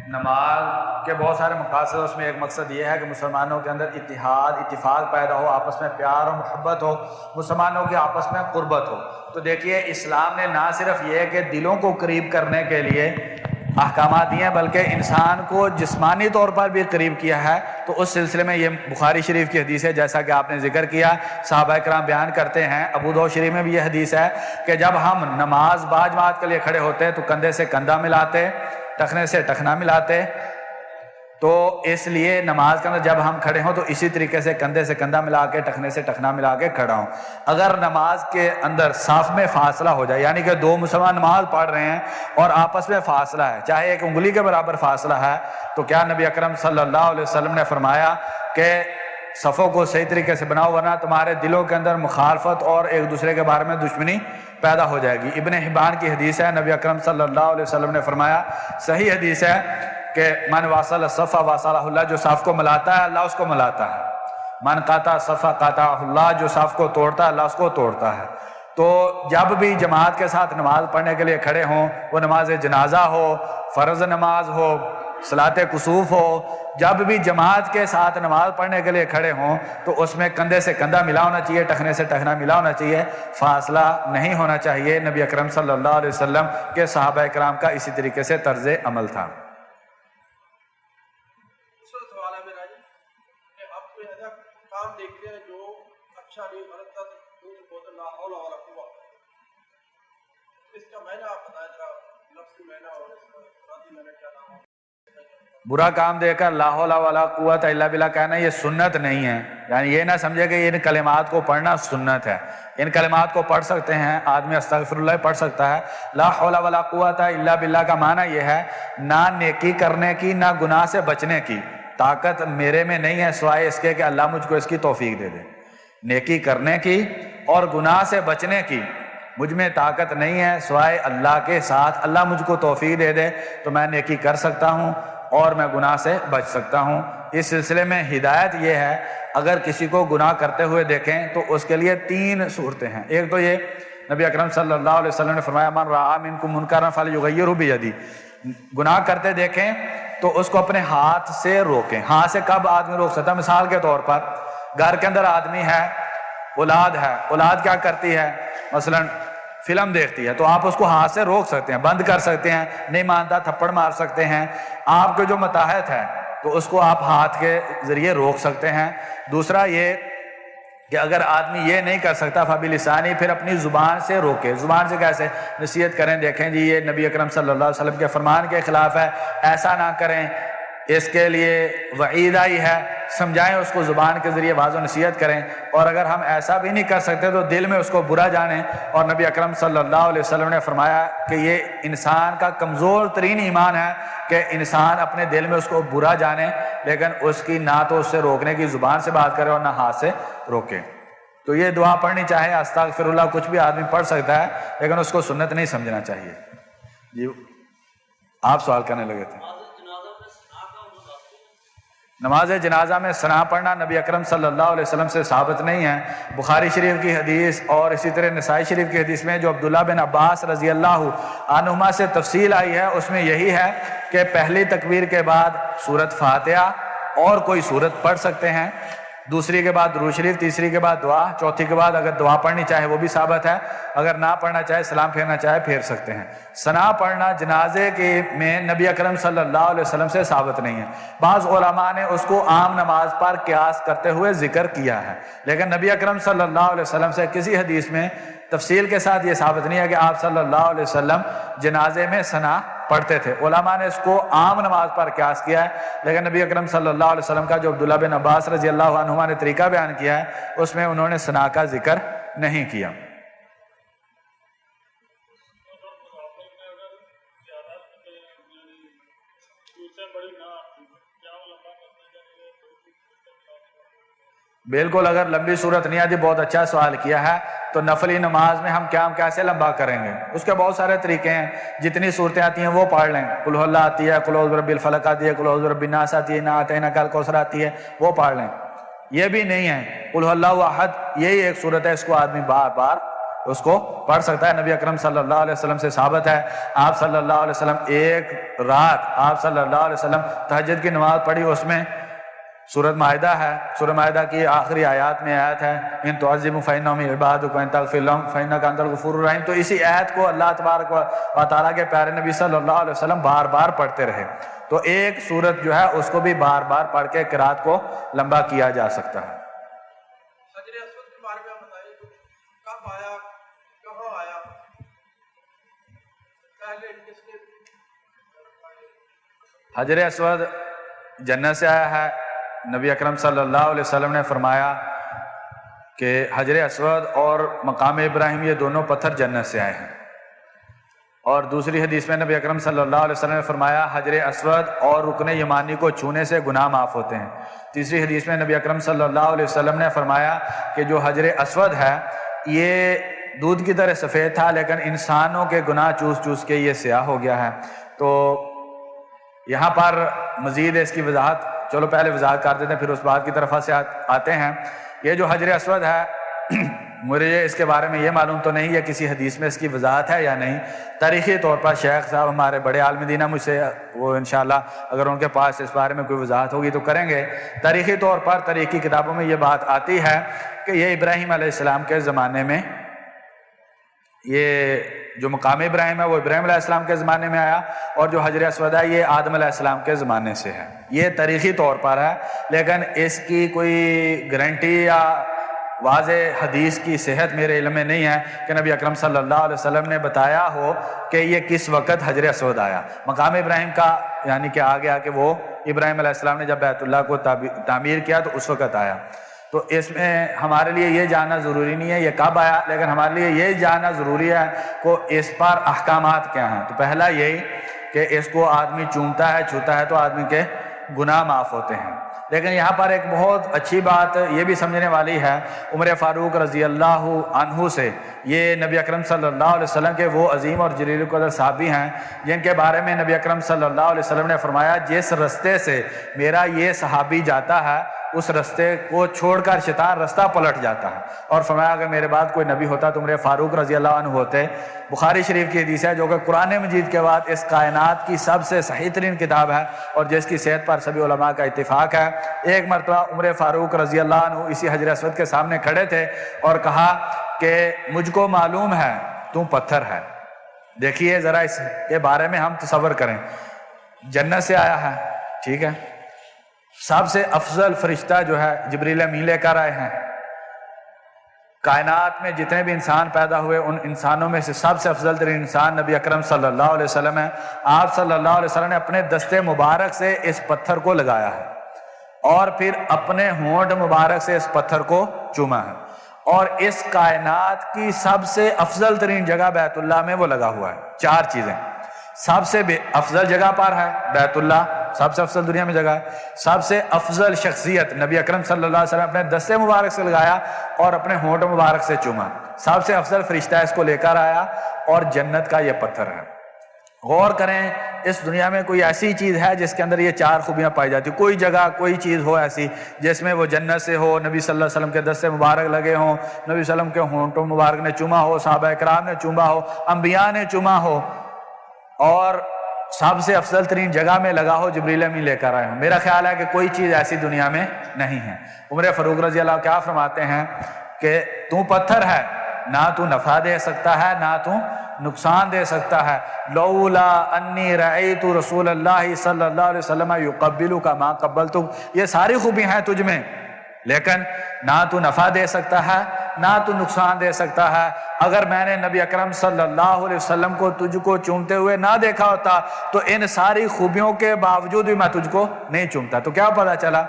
نماز کے بہت سارے مقاصد، اس میں ایک مقصد یہ ہے کہ مسلمانوں کے اندر اتحاد اتفاق پیدا ہو، آپس میں پیار و محبت ہو، مسلمانوں کے آپس میں قربت ہو۔ تو دیکھیے اسلام نے نہ صرف یہ کہ دلوں کو قریب کرنے کے لیے احکامات دیے ہیں بلکہ انسان کو جسمانی طور پر بھی قریب کیا ہے۔ تو اس سلسلے میں یہ بخاری شریف کی حدیث ہے، جیسا کہ آپ نے ذکر کیا، صحابہ کرام بیان کرتے ہیں، ابو داؤد شریف میں بھی یہ حدیث ہے کہ جب ہم نماز باجماعت کے لیے کھڑے ہوتے تو کندھے سے کندھا ملاتے، ٹخنے سے ٹخنا ملاتے۔ تو اس لیے نماز کے اندر جب ہم کھڑے ہوں تو اسی طریقے سے کندھے سے کندھا ملا کے، ٹخنے سے ٹخنا ملا کے کھڑا ہوں۔ اگر نماز کے اندر صف میں فاصلہ ہو جائے، یعنی کہ دو مسلمان نماز پڑھ رہے ہیں اور آپس میں فاصلہ ہے، چاہے ایک انگلی کے برابر فاصلہ ہے، تو کیا نبی اکرم صلی اللہ علیہ وسلم نے فرمایا کہ صفوں کو صحیح طریقے سے بناؤ ورنہ تمہارے دلوں کے اندر مخالفت اور ایک دوسرے کے بارے میں دشمنی پیدا ہو جائے گی۔ ابن حبان کی حدیث ہے، نبی اکرم صلی اللہ علیہ وسلم نے فرمایا، صحیح حدیث ہے کہ من واصل الصف واصلہ اللہ، جو صف کو ملاتا ہے اللہ اس کو ملاتا ہے۔ من قاطع الصف قاطعہ اللہ، جو صف کو توڑتا ہے اللہ اس کو توڑتا ہے۔ تو جب بھی جماعت کے ساتھ نماز پڑھنے کے لیے کھڑے ہوں، وہ نماز جنازہ ہو، فرض نماز ہو، صلاۃ کسوف ہو، جب بھی جماعت کے ساتھ نماز پڑھنے کے لیے کھڑے ہوں تو اس میں کندھے سے کندھا ملا ہونا چاہیے، ٹخنے سے ٹخنا ملا ہونا چاہیے، فاصلہ نہیں ہونا چاہیے۔ نبی اکرم صلی اللہ علیہ وسلم کے صحابہ کرام کا اسی طریقے سے طرز عمل تھا۔ دیکھتے ہیں جو اچھا نہیں غلط بولتے لا حول ولا قوت، اس کا معنی آپ بتائیں ذرا، لفظی معنی اور اس کا ذاتی معنی کیا نام ہے؟ برا کام دے کر لا حول ولا قوت الا باللہ کہنا یہ سنت نہیں ہے، یعنی یہ نہ سمجھے کہ ان کلمات کو پڑھنا سنت ہے۔ ان کلمات کو پڑھ سکتے ہیں آدمی، استغفر اللہ پڑھ سکتا ہے۔ لا حول ولا قوت الا باللہ کا معنی یہ ہے نہ نیکی کرنے کی نہ گناہ سے بچنے کی طاقت میرے میں نہیں ہے سوائے اس کے کہ اللہ مجھ کو اس کی توفیق دے دے۔ نیکی کرنے کی اور گناہ سے بچنے کی مجھ میں طاقت نہیں ہے سوائے اللہ کے ساتھ اللہ مجھ کو توفیق دے دے تو میں نیکی کر سکتا ہوں، اور میں گناہ سے بچ سکتا ہوں۔ اس سلسلے میں ہدایت یہ ہے، اگر کسی کو گناہ کرتے ہوئے دیکھیں تو اس کے لیے 3 صورتیں ہیں۔ ایک تو یہ نبی اکرم صلی اللہ علیہ وسلم نے فرمایا من رأى منکم منکرا فلیغیرہ بیدہ، گناہ کرتے دیکھیں تو اس کو اپنے ہاتھ سے روکیں۔ ہاتھ سے کب آدمی روک سکتا ہے؟ مثال کے طور پر گھر کے اندر آدمی ہے، اولاد ہے، اولاد کیا کرتی ہے؟ مثلا فلم دیکھتی ہے، تو آپ اس کو ہاتھ سے روک سکتے ہیں، بند کر سکتے ہیں، نہیں مانتا تھپڑ مار سکتے ہیں۔ آپ کے جو متاحت ہے تو اس کو آپ ہاتھ کے ذریعے روک سکتے ہیں۔ دوسرا یہ کہ اگر آدمی یہ نہیں کر سکتا فبلسانی، پھر اپنی زبان سے روکے۔ زبان سے کیسے؟ نصیحت کریں، دیکھیں جی یہ نبی اکرم صلی اللہ علیہ وسلم کے فرمان کے خلاف ہے، ایسا نہ کریں، اس کے لیے وعید آئی ہے، سمجھائیں اس کو، زبان کے ذریعے واضح نصیحت کریں۔ اور اگر ہم ایسا بھی نہیں کر سکتے تو دل میں اس کو برا جانیں۔ اور نبی اکرم صلی اللہ علیہ وسلم نے فرمایا کہ یہ انسان کا کمزور ترین ایمان ہے کہ انسان اپنے دل میں اس کو برا جانے، لیکن اس کی نہ تو اس سے روکنے کی زبان سے بات کرے اور نہ ہاتھ سے روکے۔ تو یہ دعا پڑھنی چاہے، استغفر اللہ کچھ بھی آدمی پڑھ سکتا ہے، لیکن اس کو سنت نہیں سمجھنا چاہیے۔ جی آپ سوال کرنے لگے تھے۔ نماز جنازہ میں ثنا پڑھنا نبی اکرم صلی اللہ علیہ وسلم سے ثابت نہیں ہے۔ بخاری شریف کی حدیث اور اسی طرح نسائی شریف کی حدیث میں جو عبداللہ بن عباس رضی اللہ عنہما سے تفصیل آئی ہے، اس میں یہی ہے کہ پہلی تکبیر کے بعد سورۃ فاتحہ اور کوئی سورت پڑھ سکتے ہیں، دوسری کے بعد درود شریف، تیسری کے بعد دعا، چوتھی کے بعد اگر دعا پڑھنی چاہے وہ بھی ثابت ہے، اگر نہ پڑھنا چاہے سلام پھیرنا چاہے پھیر سکتے ہیں۔ ثنا پڑھنا جنازے کے میں نبی اکرم صلی اللہ علیہ وسلم سے ثابت نہیں ہے۔ بعض علماء نے اس کو عام نماز پر قیاس کرتے ہوئے ذکر کیا ہے، لیکن نبی اکرم صلی اللہ علیہ وسلم سے کسی حدیث میں تفصیل کے ساتھ یہ ثابت نہیں ہے کہ آپ صلی اللہ علیہ وسلم جنازے میں ثنا پڑھتے تھے۔ علماء نے اس کو عام نماز پر قیاس کیا ہے، لیکن نبی اکرم صلی اللہ علیہ وسلم کا جو عبداللہ بن عباس رضی اللہ عنہما نے طریقہ بیان کیا ہے اس میں انہوں نے ثنا کا ذکر نہیں کیا۔ بالکل، اگر لمبی صورت نہیں آتی، بہت اچھا سوال کیا ہے، تو نفلی نماز میں ہم قیام کیسے لمبا کریں گے؟ اس کے بہت سارے طریقے ہیں، جتنی صورتیں آتی ہیں وہ پڑھ لیں۔ قل هو اللہ آتی ہے، قل اعوذ برب الفلق آتی ہے، قل اعوذ برب الناس آتی ہے، انا اعطیناک الکوثر آتی ہے، وہ پڑھ لیں۔ یہ بھی نہیں ہے قل هو اللہ احد، یہی ایک صورت ہے، اس کو آدمی بار بار اس کو پڑھ سکتا ہے۔ نبی اکرم صلی اللہ علیہ وسلم سے ثابت ہے، آپ صلی اللہ علیہ وسلم ایک رات آپ صلی اللہ علیہ وسلم تہجد کی نماز پڑھی، اس میں سورۃ مائدہ ہے، سورۃ مائدہ کی آخری آیات میں آیت ہے ان تعظموا فإنهم عبادک وإن تغفر لهم فإنک أنت الغفور الرحیم۔ تو اسی آیت کو اللہ تبارک و تعالیٰ کے پیارے نبی صلی اللہ علیہ وسلم بار بار پڑھتے رہے، تو ایک سورت جو ہے اس کو بھی بار بار پڑھ کے قرات کو لمبا کیا جا سکتا ہے۔ حجر اسود کے بارے میں آپ بتائیے، کب آیا، کہاں آیا، پہلے کس نے؟ حجر اسود جنت سے آیا ہے۔ نبی اکرم صلی اللہ علیہ وسلم نے فرمایا کہ حجر اسود اور مقام ابراہیم یہ دونوں پتھر جنت سے آئے ہیں۔ اور دوسری حدیث میں نبی اکرم صلی اللہ علیہ وسلم نے فرمایا حجر اسود اور رکن یمانی کو چھونے سے گناہ معاف ہوتے ہیں۔ تیسری حدیث میں نبی اکرم صلی اللہ علیہ وسلم نے فرمایا کہ جو حجر اسود ہے یہ دودھ کی طرح سفید تھا، لیکن انسانوں کے گناہ چوس چوس کے یہ سیاہ ہو گیا ہے۔ تو یہاں پر مزید اس کی وضاحت، چلو پہلے وضاحت کر دیتے ہیں پھر اس بات کی طرف سے آتے ہیں۔ یہ جو حجر اسود ہے مجھے اس کے بارے میں یہ معلوم تو نہیں ہے کسی حدیث میں اس کی وضاحت ہے یا نہیں۔ تاریخی طور پر شیخ صاحب ہمارے بڑے عالم دین مجھ سے وہ انشاءاللہ اگر ان کے پاس اس بارے میں کوئی وضاحت ہوگی تو کریں گے۔ تاریخی طور پر تاریخی کتابوں میں یہ بات آتی ہے کہ یہ ابراہیم علیہ السلام کے زمانے میں، یہ جو مقام ابراہیم ہے وہ ابراہیم علیہ السلام کے زمانے میں آیا، اور جو حجر اسود ہے یہ آدم علیہ السلام کے زمانے سے ہے۔ یہ تاریخی طور پر ہے، لیکن اس کی کوئی گارنٹی یا واضح حدیث کی صحت میرے علم میں نہیں ہے کہ نبی اکرم صلی اللہ علیہ وسلم نے بتایا ہو کہ یہ کس وقت حجر اسود آیا۔ مقام ابراہیم کا یعنی کہ آ گیا کہ وہ ابراہیم علیہ السلام نے جب بیت اللہ کو تعمیر کیا تو اس وقت آیا۔ تو اس میں ہمارے لیے یہ جاننا ضروری نہیں ہے یہ کب آیا، لیکن ہمارے لیے یہ جاننا ضروری ہے کہ اس پر احکامات کیا ہیں۔ تو پہلا یہی کہ اس کو آدمی چومتا ہے، چھوتا ہے تو آدمی کے گناہ معاف ہوتے ہیں۔ لیکن یہاں پر ایک بہت اچھی بات یہ بھی سمجھنے والی ہے عمر فاروق رضی اللہ عنہ سے. یہ نبی اکرم صلی اللہ علیہ وسلم کے وہ عظیم اور جلیل القدر صحابی ہیں جن کے بارے میں نبی اکرم صلی اللہ علیہ وسلم نے فرمایا جس رستے سے میرا یہ صحابی جاتا ہے اس رستے کو چھوڑ کر شیطان رستہ پلٹ جاتا ہے. اور فرمایا اگر میرے بعد کوئی نبی ہوتا تو عمر فاروق رضی اللہ عنہ ہوتے. بخاری شریف کی حدیث ہے جو کہ قرآن مجید کے بعد اس کائنات کی سب سے صحیح ترین کتاب ہے اور جس کی صحت پر سبھی علماء کا اتفاق ہے. ایک مرتبہ عمر فاروق رضی اللہ عنہ اسی حجر اسود کے سامنے کھڑے تھے اور کہا کہ مجھ کو معلوم ہے تو پتھر ہے. دیکھیے ذرا اس کے بارے میں ہم تصور کریں. جنت سے آیا ہے, ٹھیک ہے, سب سے افضل فرشتہ جو ہے جبریل امین لے کر آئے ہیں. کائنات میں جتنے بھی انسان پیدا ہوئے ان انسانوں میں سے سب سے افضل ترین انسان نبی اکرم صلی اللہ علیہ وسلم ہے. آپ صلی اللہ علیہ وسلم نے اپنے دستے مبارک سے اس پتھر کو لگایا ہے اور پھر اپنے ہونٹ مبارک سے اس پتھر کو چوما ہے. اور اس کائنات کی سب سے افضل ترین جگہ بیت اللہ میں وہ لگا ہوا ہے. چار چیزیں. سب سے افضل جگہ پر ہے بیت اللہ, سب سے افضل دنیا میں جگہ ہے. سب سے افضل شخصیت نبی اکرم صلی اللہ علیہ وسلم اپنے دستے مبارک سے لگایا اور اپنے ہونٹ مبارک سے چوما. سب سے افضل فرشتہ اس کو لے کر آیا اور جنت کا یہ پتھر ہے. غور کریں, اس دنیا میں کوئی ایسی چیز ہے جس کے اندر یہ چار خوبیاں پائی جاتی. کوئی جگہ کوئی چیز ہو ایسی جس میں وہ جنت سے ہو, نبی صلی اللہ علیہ وسلم کے دستے مبارک لگے ہوں, نبی صلی اللہ علیہ وسلم کے ہونٹوں مبارک نے چوما ہو, صحابہ کرام نے چوما ہو, انبیاء نے چوما ہو, اور سب سے افضل ترین جگہ میں لگا ہو, جبریل امین لے کر آئے ہوں. میرا خیال ہے کہ کوئی چیز ایسی دنیا میں نہیں ہے. عمر فاروق رضی اللہ کیا فرماتے ہیں کہ تو پتھر ہے, نہ تو نفع دے سکتا ہے نہ تو نقصان دے سکتا ہے. لولا انی رأیت رسول اللہ صلی اللہ علیہ وسلم یقبلک ما قبلتک. یہ ساری خوبیاں ہیں تجھ میں, لیکن نہ تو نفع دے سکتا ہے نہ تو نقصان دے سکتا ہے. اگر میں نے نبی اکرم صلی اللہ علیہ وسلم کو تجھ کو چومتے ہوئے نہ دیکھا ہوتا تو ان ساری خوبیوں کے باوجود بھی میں تجھ کو نہیں چومتا. تو کیا پتہ چلا,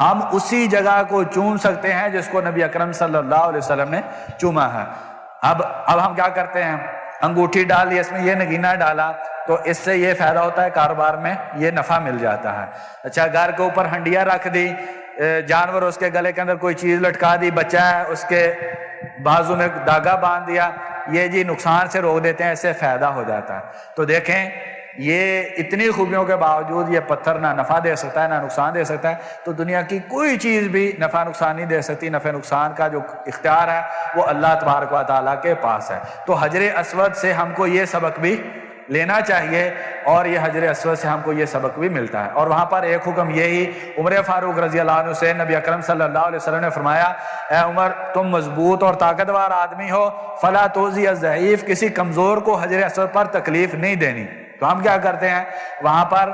ہم اسی جگہ کو چوم سکتے ہیں جس کو نبی اکرم صلی اللہ علیہ وسلم نے چوما ہے. اب ہم کیا کرتے ہیں, انگوٹھی ڈال لی, اس میں یہ نگینہ ڈالا تو اس سے یہ فائدہ ہوتا ہے, کاروبار میں یہ نفع مل جاتا ہے. اچھا, گھر کے اوپر ہنڈیاں رکھ دی, جانور اس کے گلے کے اندر کوئی چیز لٹکا دی, بچہ ہے اس کے بازو میں دھاگا باندھ دیا, یہ جی نقصان سے روک دیتے ہیں, اس سے فائدہ ہو جاتا ہے. تو دیکھیں یہ اتنی خوبیوں کے باوجود یہ پتھر نہ نفع دے سکتا ہے نہ نقصان دے سکتا ہے. تو دنیا کی کوئی چیز بھی نفع نقصان نہیں دے سکتی. نفع نقصان کا جو اختیار ہے وہ اللہ تبارک و تعالیٰ کے پاس ہے. تو حجر اسود سے ہم کو یہ سبق بھی لینا چاہیے اور یہ حجر اسود سے ہم کو یہ سبق بھی ملتا ہے. اور وہاں پر ایک حکم یہی عمر فاروق رضی اللہ عنہ سے نبی اکرم صلی اللہ علیہ وسلم نے فرمایا, اے عمر تم مضبوط اور طاقتور آدمی ہو, فلا توزی الضعیف, کسی کمزور کو حجر اسود پر تکلیف نہیں دینی. تو ہم کیا کرتے ہیں, وہاں پر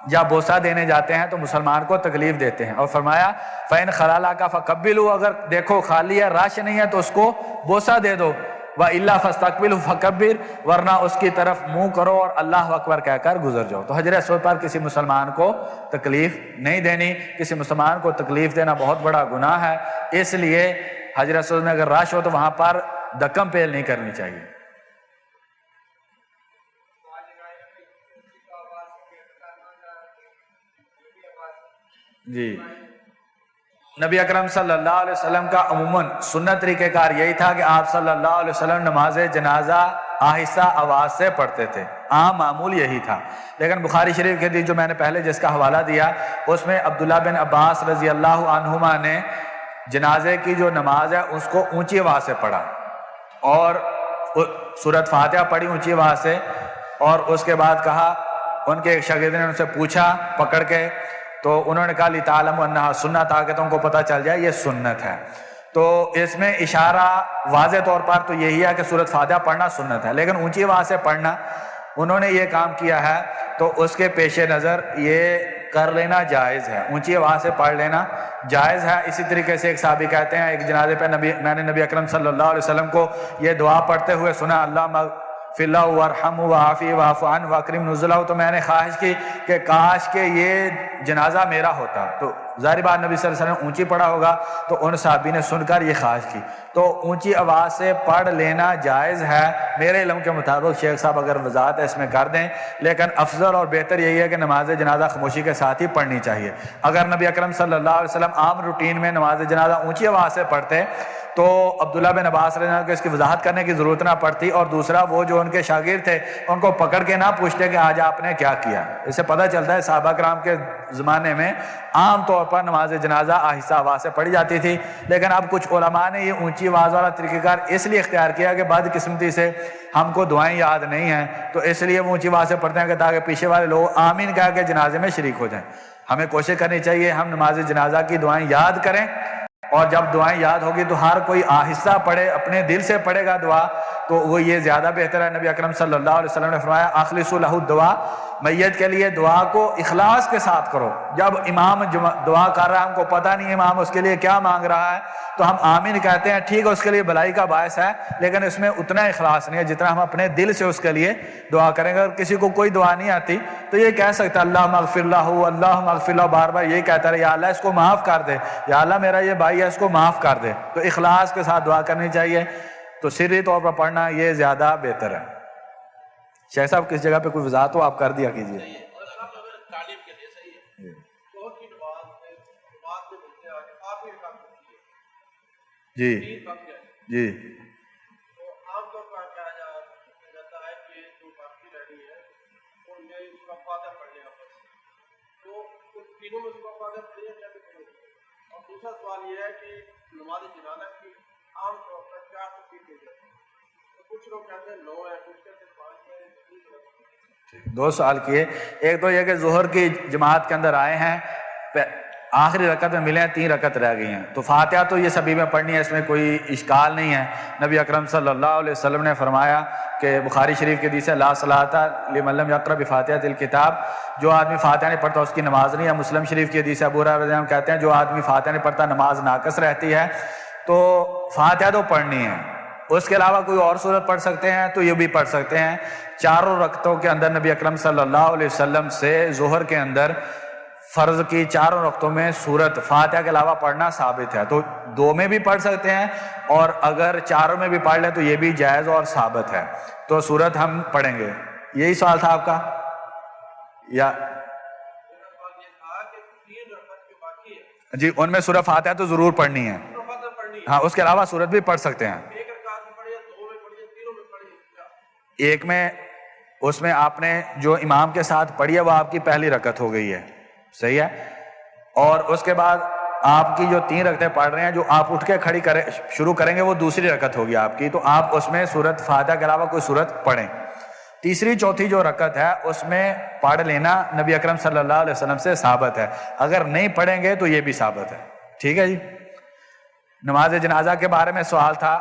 جب بوسہ دینے جاتے ہیں تو مسلمان کو تکلیف دیتے ہیں. اور فرمایا فَإِنْ خَلَالَكَ فَقَبِّلُوا, اگر دیکھو خالی ہے رش نہیں ہے تو اس کو بوسہ دے دو. وَإِلَّا فَاسْتَقْبِلُوا فَكَبِّرْ, ورنہ اس کی طرف منہ کرو اور اللہ اکبر کہہ کر گزر جاؤ. تو حجر اسود پر کسی مسلمان کو تکلیف نہیں دینی. کسی مسلمان کو تکلیف دینا بہت بڑا گناہ ہے, اس لیے حجر اسود میں اگر رش ہو تو وہاں پر دکم پیل نہیں کرنی چاہیے. جی, نبی اکرم صلی اللہ علیہ وسلم کا عموماً سنت طریقہ کار یہی تھا کہ آپ صلی اللہ علیہ وسلم نماز جنازہ آہستہ آواز سے پڑھتے تھے, عام معمول یہی تھا. لیکن بخاری شریف کی حدیث جو میں نے پہلے جس کا حوالہ دیا اس میں عبداللہ بن عباس رضی اللہ عنہما نے جنازے کی جو نماز ہے اس کو اونچی آواز سے پڑھا اور سورۃ فاتحہ پڑھی اونچی آواز سے, اور اس کے بعد کہا, ان کے ایک شاگرد نے ان سے پوچھا پکڑ کے, تو انہوں نے کہا لِتَعْلَمُوا أَنَّهَا سُنَّةٌ, تاکہ تم کو پتہ چل جائے یہ سنت ہے. تو اس میں اشارہ واضح طور پر تو یہی ہے کہ سورۃ فاتحہ پڑھنا سنت ہے, لیکن اونچی آواز سے پڑھنا انہوں نے یہ کام کیا ہے تو اس کے پیش نظر یہ کر لینا جائز ہے, اونچی آواز سے پڑھ لینا جائز ہے. اسی طریقے سے ایک صحابی کہتے ہیں ایک جنازے پہ میں نے نبی اکرم صلی اللہ علیہ وسلم کو یہ دعا پڑھتے ہوئے سنا, فی اللہ ورحم وعافی واعف عنہ واکرم نزلہ، تو میں نے خواہش کی کہ کاش کہ یہ جنازہ میرا ہوتا. تو ظاہر بات نبی صلی اللہ علیہ وسلم اونچی پڑھا ہوگا تو ان صحابی نے سن کر یہ خواہش کی. تو اونچی آواز سے پڑھ لینا جائز ہے میرے علم کے مطابق. شیخ صاحب اگر وضاحت ہے اس میں کر دیں، لیکن افضل اور بہتر یہی ہے کہ نماز جنازہ خاموشی کے ساتھ ہی پڑھنی چاہیے. اگر نبی اکرم صلی اللہ علیہ وسلم عام روٹین میں نماز جنازہ اونچی آواز سے پڑھتے تو عبداللہ بن عباس رضی اللہ عنہ کو اس کی وضاحت کرنے کی ضرورت نہ پڑتی، اور دوسرا وہ جو ان کے شاگرد تھے ان کو پکڑ کے نہ پوچھتے کہ آج آپ نے کیا کیا. اس سے پتہ چلتا ہے صحابہ کرام کے زمانے میں عام طور پر نماز جنازہ آہستہ آواز سے پڑھی جاتی تھی، لیکن اب کچھ علماء نے یہ اونچی آواز والا طریقہ کار اس لیے اختیار کیا کہ بدقسمتی سے ہم کو دعائیں یاد نہیں ہیں، تو اس لیے وہ اونچی آواز سے پڑھتے ہیں کہ تاکہ پیچھے والے لوگ آمین کہہ کے جنازے میں شریک ہو جائیں. ہمیں کوشش کرنی چاہیے ہم نماز جنازہ کی دعائیں یاد کریں، اور جب دعائیں یاد ہوگی تو ہر کوئی آہستہ پڑھے، اپنے دل سے پڑھے گا دعا تو وہ یہ زیادہ بہتر ہے. نبی اکرم صلی اللہ علیہ وسلم نے فرمایا اخلصوا لہ الدعاء، میت کے لیے دعا کو اخلاص کے ساتھ کرو. جب امام دعا کر رہا ہے، ہم کو پتہ نہیں امام اس کے لیے کیا مانگ رہا ہے تو ہم آمین کہتے ہیں، ٹھیک ہے اس کے لیے بھلائی کا باعث ہے، لیکن اس میں اتنا اخلاص نہیں ہے جتنا ہم اپنے دل سے اس کے لیے دعا کریں گے. اگر کسی کو کوئی دعا نہیں آتی تو یہ کہہ سکتا ہے اللہم اغفر لہ، اللہم اغفر لہ، بار بار یہی کہتا رہے یا اللہ اس کو معاف کر دے، یا اللہ میرا یہ بھائی ہے اس کو معاف کر دے. تو اخلاص کے ساتھ دعا کرنی چاہیے. تو سری طور پر پڑھنا یہ زیادہ بہتر ہے. شیخ صاحب کس جگہ پہ کوئی وضاحت ہو آپ کر دیا کیجیے. تعلیم کے لیے صحیح ہے. ظہر کی نماز میں بولتے ہیں آپ ہی کام کرتی ہے جی جی تو عام طور پر کہا جاتا ہے کہ جو باقی رہی ہے ان میں اس کا فاتحہ پڑھ لیا بس. تو تینوں میں اس کا فاتحہ پڑھ لیا کیا کریں. اور دوسرا سوال یہ ہے کہ نماز جنازہ کی عام طور پر 4 تکبیر دی جاتی ہے. تو کچھ لوگ کہتے ہیں 9 ہے، کچھ کہتے ہیں 5 ہے. 2 سوال کیے. ایک تو یہ کہ ظہر کی جماعت کے اندر آئے ہیں، آخری رکعت میں ملے ہیں، 3 رکعت رہ گئی ہیں، تو فاتحہ تو یہ سبھی میں پڑھنی ہے، اس میں کوئی اشکال نہیں ہے. نبی اکرم صلی اللہ علیہ وسلم نے فرمایا کہ بخاری شریف کی حدیث ہے لا صلاۃ لمن لم یقرأ بفاتحۃ الکتاب، جو آدمی فاتحہ نہیں پڑھتا اس کی نماز نہیں ہے. مسلم شریف کی حدیث ہے ابو ہریرہ رضی اللہ عنہ کہتے ہیں جو آدمی فاتحہ نہیں پڑھتا نماز ناقص رہتی ہے. تو فاتحہ تو پڑھنی ہے، اس کے علاوہ کوئی اور سورت پڑھ سکتے ہیں تو یہ بھی پڑھ سکتے ہیں. 4 رکعتوں کے اندر نبی اکرم صلی اللہ علیہ وسلم سے ظہر کے اندر فرض کی 4 رکعتوں میں سورت فاتحہ کے علاوہ پڑھنا ثابت ہے. تو 2 میں بھی پڑھ سکتے ہیں، اور اگر 4 میں بھی پڑھ لیں تو یہ بھی جائز اور ثابت ہے. تو سورت ہم پڑھیں گے. یہی سوال تھا آپ کا یا جی؟ ان میں سورہ فاتحہ تو ضرور پڑھنی ہے، ہاں اس کے علاوہ سورت بھی پڑھ سکتے ہیں. ایک میں اس میں آپ نے جو امام کے ساتھ پڑھی ہے وہ آپ کی پہلی رکعت ہو گئی ہے، صحیح ہے. اور اس کے بعد آپ کی جو 3 رکعتیں پڑھ رہے ہیں جو آپ اٹھ کے کھڑی شروع کریں گے وہ دوسری رکعت ہوگی آپ کی. تو آپ اس میں سورت فاتحہ کے علاوہ کوئی سورت پڑھیں. تیسری چوتھی جو رکعت ہے اس میں پڑھ لینا نبی اکرم صلی اللہ علیہ وسلم سے ثابت ہے. اگر نہیں پڑھیں گے تو یہ بھی ثابت ہے. ٹھیک ہے جی. نماز جنازہ کے بارے میں سوال تھا،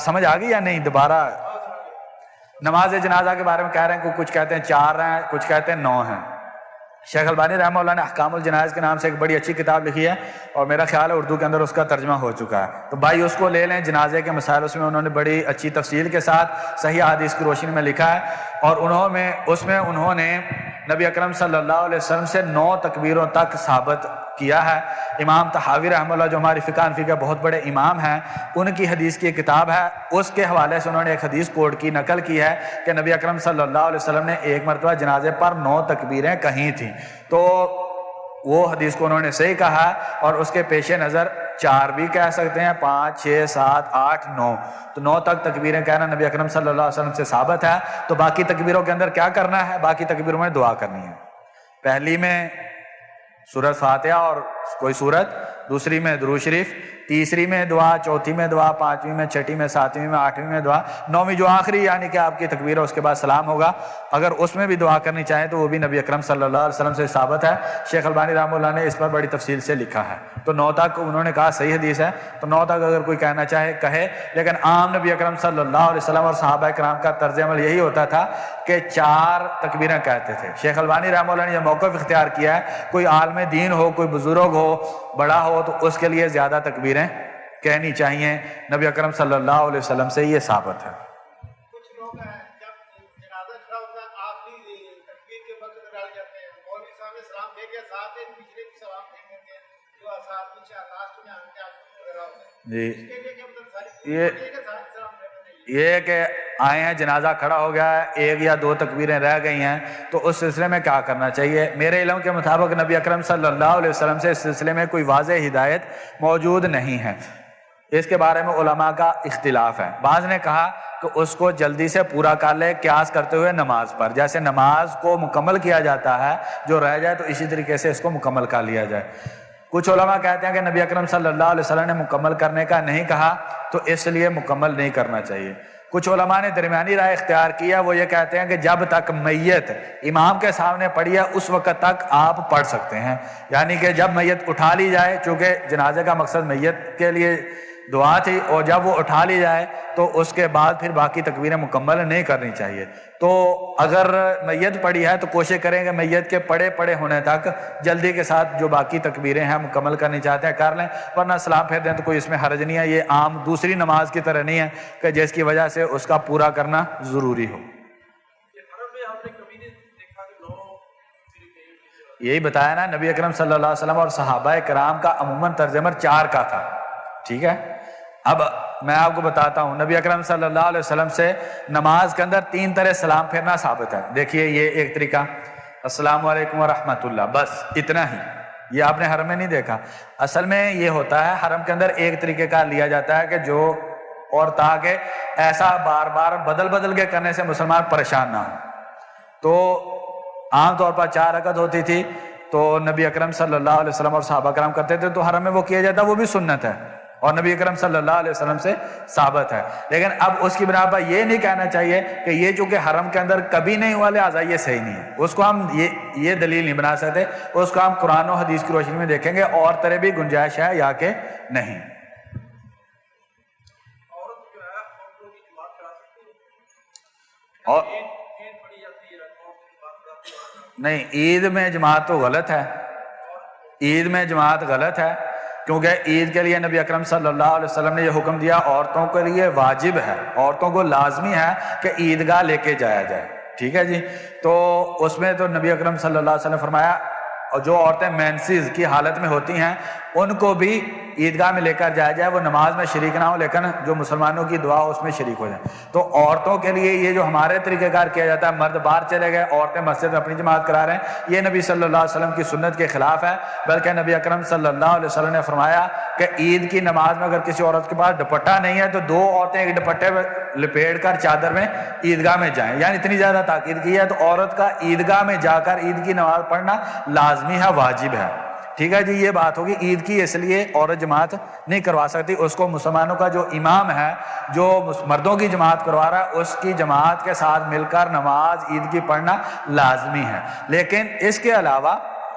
سمجھ آ گئی یا نہیں؟ دوبارہ نماز جنازہ کے بارے میں کہہ رہے ہیں کہ کچھ کہتے ہیں 4 ہیں، کچھ کہتے ہیں 9 ہیں. شیخ البانی رحمہ اللہ نے احکام الجنائز کے نام سے ایک بڑی اچھی کتاب لکھی ہے، اور میرا خیال ہے اردو کے اندر اس کا ترجمہ ہو چکا ہے. تو بھائی اس کو لے لیں. جنازے کے مسائل اس میں انہوں نے بڑی اچھی تفصیل کے ساتھ صحیح احادیث کی روشنی میں لکھا ہے. اور انہوں نے نبی اکرم صلی اللہ علیہ وسلم سے 9 تکبیروں تک ثابت کیا ہے. امام طحاوی رحمہ اللہ جو ہماری فقہ حنفی کے بہت بڑے امام ہیں، ان کی حدیث کی کتاب ہے، اس کے حوالے سے انہوں نے ایک حدیث کوٹ کی نقل کی ہے کہ نبی اکرم صلی اللہ علیہ وسلم نے ایک مرتبہ جنازے پر 9 تکبیریں کہی تھیں. تو وہ حدیث کو انہوں نے صحیح کہا، اور اس کے پیش نظر 4 بھی کہہ سکتے ہیں، 5 6 7 8 9. تو 9 تک تکبیریں کہنا نبی اکرم صلی اللہ علیہ وسلم سے ثابت ہے. تو باقی تکبیروں کے اندر کیا کرنا ہے؟ باقی تکبیروں میں دعا کرنی ہے. پہلی میں سورۃ فاتحہ اور کوئی سورت، دوسری میں درود شریف، تیسری میں دعا، چوتھی میں دعا، 5ویں میں، 6ٹھی میں، 7ویں میں، 8ویں میں دعا، 9ویں جو آخری یعنی کہ آپ کی تکبیر ہے اس کے بعد سلام ہوگا. اگر اس میں بھی دعا کرنی چاہیں تو وہ بھی نبی اکرم صلی اللہ علیہ وسلم سے ثابت ہے. شیخ البانی رحمہ اللہ نے اس پر بڑی تفصیل سے لکھا ہے. تو 9 تک انہوں نے کہا صحیح حدیث ہے، تو 9 تک اگر کوئی کہنا چاہے کہے. لیکن عام نبی اکرم صلی اللہ علیہ وسلم اور صحابہ کرام کا طرز عمل یہی ہوتا تھا کہ 4 تکبیریں کہتے تھے. شیخ البانی رحمہ اللہ نے یہ موقف اختیار کیا ہے، کوئی عالم دین ہو، کوئی بزرگ ہو، بڑا ہو، تو اس کے لیے زیادہ تکبیریں کہنی چاہیے. نبی اکرم صلی اللہ علیہ وسلم سے یہ ثابت ہے. کچھ لوگ ہیں جی یہ کہ آئے ہیں جنازہ کھڑا ہو گیا ہے، ایک یا دو تکبیریں رہ گئی ہیں، تو اس سلسلے میں کیا کرنا چاہیے؟ میرے علم کے مطابق نبی اکرم صلی اللہ علیہ وسلم سے اس سلسلے میں کوئی واضح ہدایت موجود نہیں ہے، اس کے بارے میں علماء کا اختلاف ہے۔ بعض نے کہا کہ اس کو جلدی سے پورا کر لے قیاس کرتے ہوئے نماز پر، جیسے نماز کو مکمل کیا جاتا ہے، جو رہ جائے تو اسی طریقے سے اس کو مکمل کر لیا جائے۔ کچھ علماء کہتے ہیں کہ نبی اکرم صلی اللہ علیہ وسلم نے مکمل کرنے کا نہیں کہا، تو اس لیے مکمل نہیں کرنا چاہیے۔ کچھ علماء نے درمیانی رائے اختیار کیا، وہ یہ کہتے ہیں کہ جب تک میت امام کے سامنے پڑی ہے اس وقت تک آپ پڑھ سکتے ہیں، یعنی کہ جب میت اٹھا لی جائے، چونکہ جنازے کا مقصد میت کے لیے دعا تھی، اور جب وہ اٹھا لی جائے تو اس کے بعد پھر باقی تکبیریں مکمل نہیں کرنی چاہیے۔ تو اگر میت پڑی ہے تو کوشش کریں کہ میت کے پڑے ہونے تک جلدی کے ساتھ جو باقی تکبیریں ہیں مکمل کرنی چاہتے ہیں کر لیں، ورنہ سلام پھیر دیں تو کوئی اس میں حرج نہیں ہے۔ یہ عام دوسری نماز کی طرح نہیں ہے کہ جس کی وجہ سے اس کا پورا کرنا ضروری ہو۔ یہی بتایا نا، نبی اکرم صلی اللہ علیہ وسلم اور صحابہ کرام کا عموماً طرز عمل 4 کا تھا، ٹھیک ہے۔ اب میں آپ کو بتاتا ہوں، نبی اکرم صلی اللہ علیہ وسلم سے نماز کے اندر 3 طرح سلام پھیرنا ثابت ہے۔ دیکھیے یہ ایک طریقہ، السلام علیکم ورحمۃ اللہ، بس اتنا ہی، یہ آپ نے حرم میں نہیں دیکھا۔ اصل میں یہ ہوتا ہے حرم کے اندر ایک طریقے کا لیا جاتا ہے کہ جو، اور تاکہ ایسا بار بار بدل کے کرنے سے مسلمان پریشان نہ ہو، تو عام طور پر 4 رکعت ہوتی تھی، تو نبی اکرم صلی اللہ علیہ وسلم اور صحابہ کرام کرتے تھے، تو حرم میں وہ کیا جاتا ہے، وہ بھی سنت ہے اور نبی اکرم صلی اللہ علیہ وسلم سے ثابت ہے۔ لیکن اب اس کی بنا پر یہ نہیں کہنا چاہیے کہ یہ چونکہ حرم کے اندر کبھی نہیں ہوا لہٰذا یہ صحیح نہیں ہے، اس کو ہم یہ دلیل نہیں بنا سکتے، اس کو ہم قرآن و حدیث کی روشنی میں دیکھیں گے اور طرح بھی گنجائش ہے یا کہ نہیں۔ اور نہیں، عید میں جماعت تو غلط ہے، عید میں جماعت غلط ہے، کیونکہ عید کے لیے نبی اکرم صلی اللہ علیہ وسلم نے یہ حکم دیا، عورتوں کے لیے واجب ہے، عورتوں کو لازمی ہے کہ عیدگاہ لے کے جایا جائے، ٹھیک ہے جی۔ تو اس میں تو نبی اکرم صلی اللہ علیہ وسلم نے فرمایا، اور جو عورتیں مینسز کی حالت میں ہوتی ہیں ان کو بھی عیدگاہ میں لے کر جایا جائے، وہ نماز میں شریک نہ ہو لیکن جو مسلمانوں کی دعا اس میں شریک ہو جائیں۔ تو عورتوں کے لیے یہ جو ہمارے طریقہ کار کیا جاتا ہے، مرد باہر چلے گئے، عورتیں مسجد میں اپنی جماعت کرا رہے ہیں، یہ نبی صلی اللہ علیہ وسلم کی سنت کے خلاف ہے، بلکہ نبی اکرم صلی اللہ علیہ وسلم نے فرمایا کہ عید کی نماز میں اگر کسی عورت کے پاس دوپٹہ نہیں ہے تو 2 عورتیں ایک دوپٹے میں لپیٹ کر چادر میں عیدگاہ میں جائیں، یعنی اتنی زیادہ تاکید کی ہے، تو عورت کا عیدگاہ میں جا کر عید کی نماز پڑھنا لازمی ہے، واجب ہے، ٹھیک ہے جی۔ یہ بات ہوگی عید کی، اس لیے عورت جماعت نہیں کروا سکتی، اس کو مسلمانوں کا جو امام ہے جو مردوں کی جماعت کروا رہا ہے اس کی جماعت کے ساتھ مل کر نماز عید کی پڑھنا لازمی ہے۔ لیکن اس کے علاوہ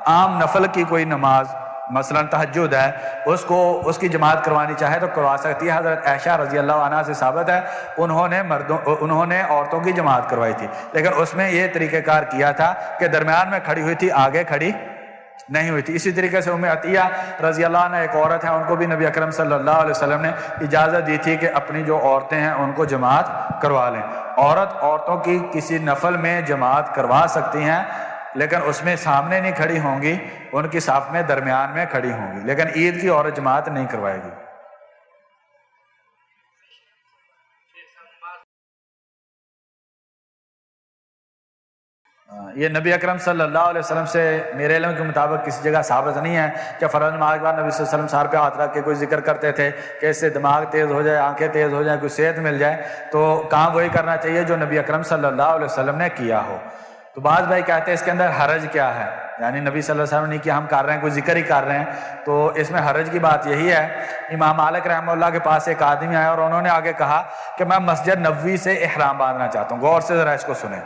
عام نفل کی کوئی نماز، مثلا تہجد ہے، اس کی جماعت کروانی چاہے تو کروا سکتی ہے۔ حضرت عائشہ رضی اللہ عنہا سے ثابت ہے، انہوں نے عورتوں کی جماعت کروائی تھی، لیکن اس میں یہ طریقہ کار کیا تھا کہ درمیان میں کھڑی ہوئی تھی، آگے کھڑی نہیں ہوئی تھی۔ اسی طریقے سے ام عطیہ رضی اللہ عنہ ایک عورت ہے، ان کو بھی نبی اکرم صلی اللہ علیہ وسلم نے اجازت دی تھی کہ اپنی جو عورتیں ہیں ان کو جماعت کروا لیں۔ عورتوں کی کسی نفل میں جماعت کروا سکتی ہیں، لیکن اس میں سامنے نہیں کھڑی ہوں گی، ان کی صف میں درمیان میں کھڑی ہوں گی، لیکن عید کی عورت جماعت نہیں کروائے گی۔ یہ نبی اکرم صلی اللہ علیہ وسلم سے میرے علم کے مطابق کسی جگہ ثابت نہیں ہے کہ فرض نماز کے بعد نبی صلی اللہ علیہ وسلم سر پہ ہاتھ رکھ کے کوئی ذکر کرتے تھے کہ اس سے دماغ تیز ہو جائے، آنکھیں تیز ہو جائیں، کوئی صحت مل جائے، تو کام وہی کرنا چاہیے جو نبی اکرم صلی اللہ علیہ وسلم نے کیا ہو۔ تو بعض بھائی کہتے ہیں اس کے اندر حرج کیا ہے، یعنی نبی صلی اللہ علیہ وسلم نے کیا، ہم کر رہے ہیں، کوئی ذکر ہی کر رہے ہیں، تو اس میں حرج کی بات یہی ہے۔ امام مالک رحمہ اللہ کے پاس ایک آدمی آیا اور انہوں نے آگے کہا کہ میں مسجد نبوی سے احرام باندھنا چاہتا ہوں، غور سے ذرا اس کو سنیں۔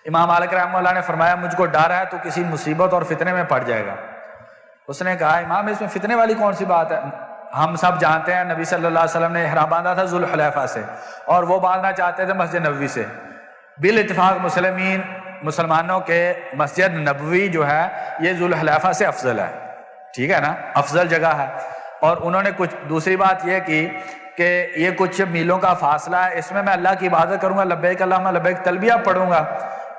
امام مالک رحمہ اللہ نے فرمایا مجھ کو ڈر ہے تو کسی مصیبت اور فتنے میں پڑ جائے گا۔ اس نے کہا امام اس میں فتنے والی کون سی بات ہے، ہم سب جانتے ہیں نبی صلی اللہ علیہ وسلم نے احرام باندھا تھا ذوالحلیفہ سے، اور وہ باندھنا چاہتے تھے مسجد نبوی سے۔ بالاتفاق مسلمانوں کے مسجد نبوی جو ہے یہ ذوالحلیفہ سے افضل ہے، ٹھیک ہے نا، افضل جگہ ہے۔ اور انہوں نے کچھ دوسری بات یہ کی کہ یہ کچھ میلوں کا فاصلہ ہے، اس میں اللہ کی عبادت کروں گا، لبیک اللہم لبیک تلبیہ پڑھوں گا،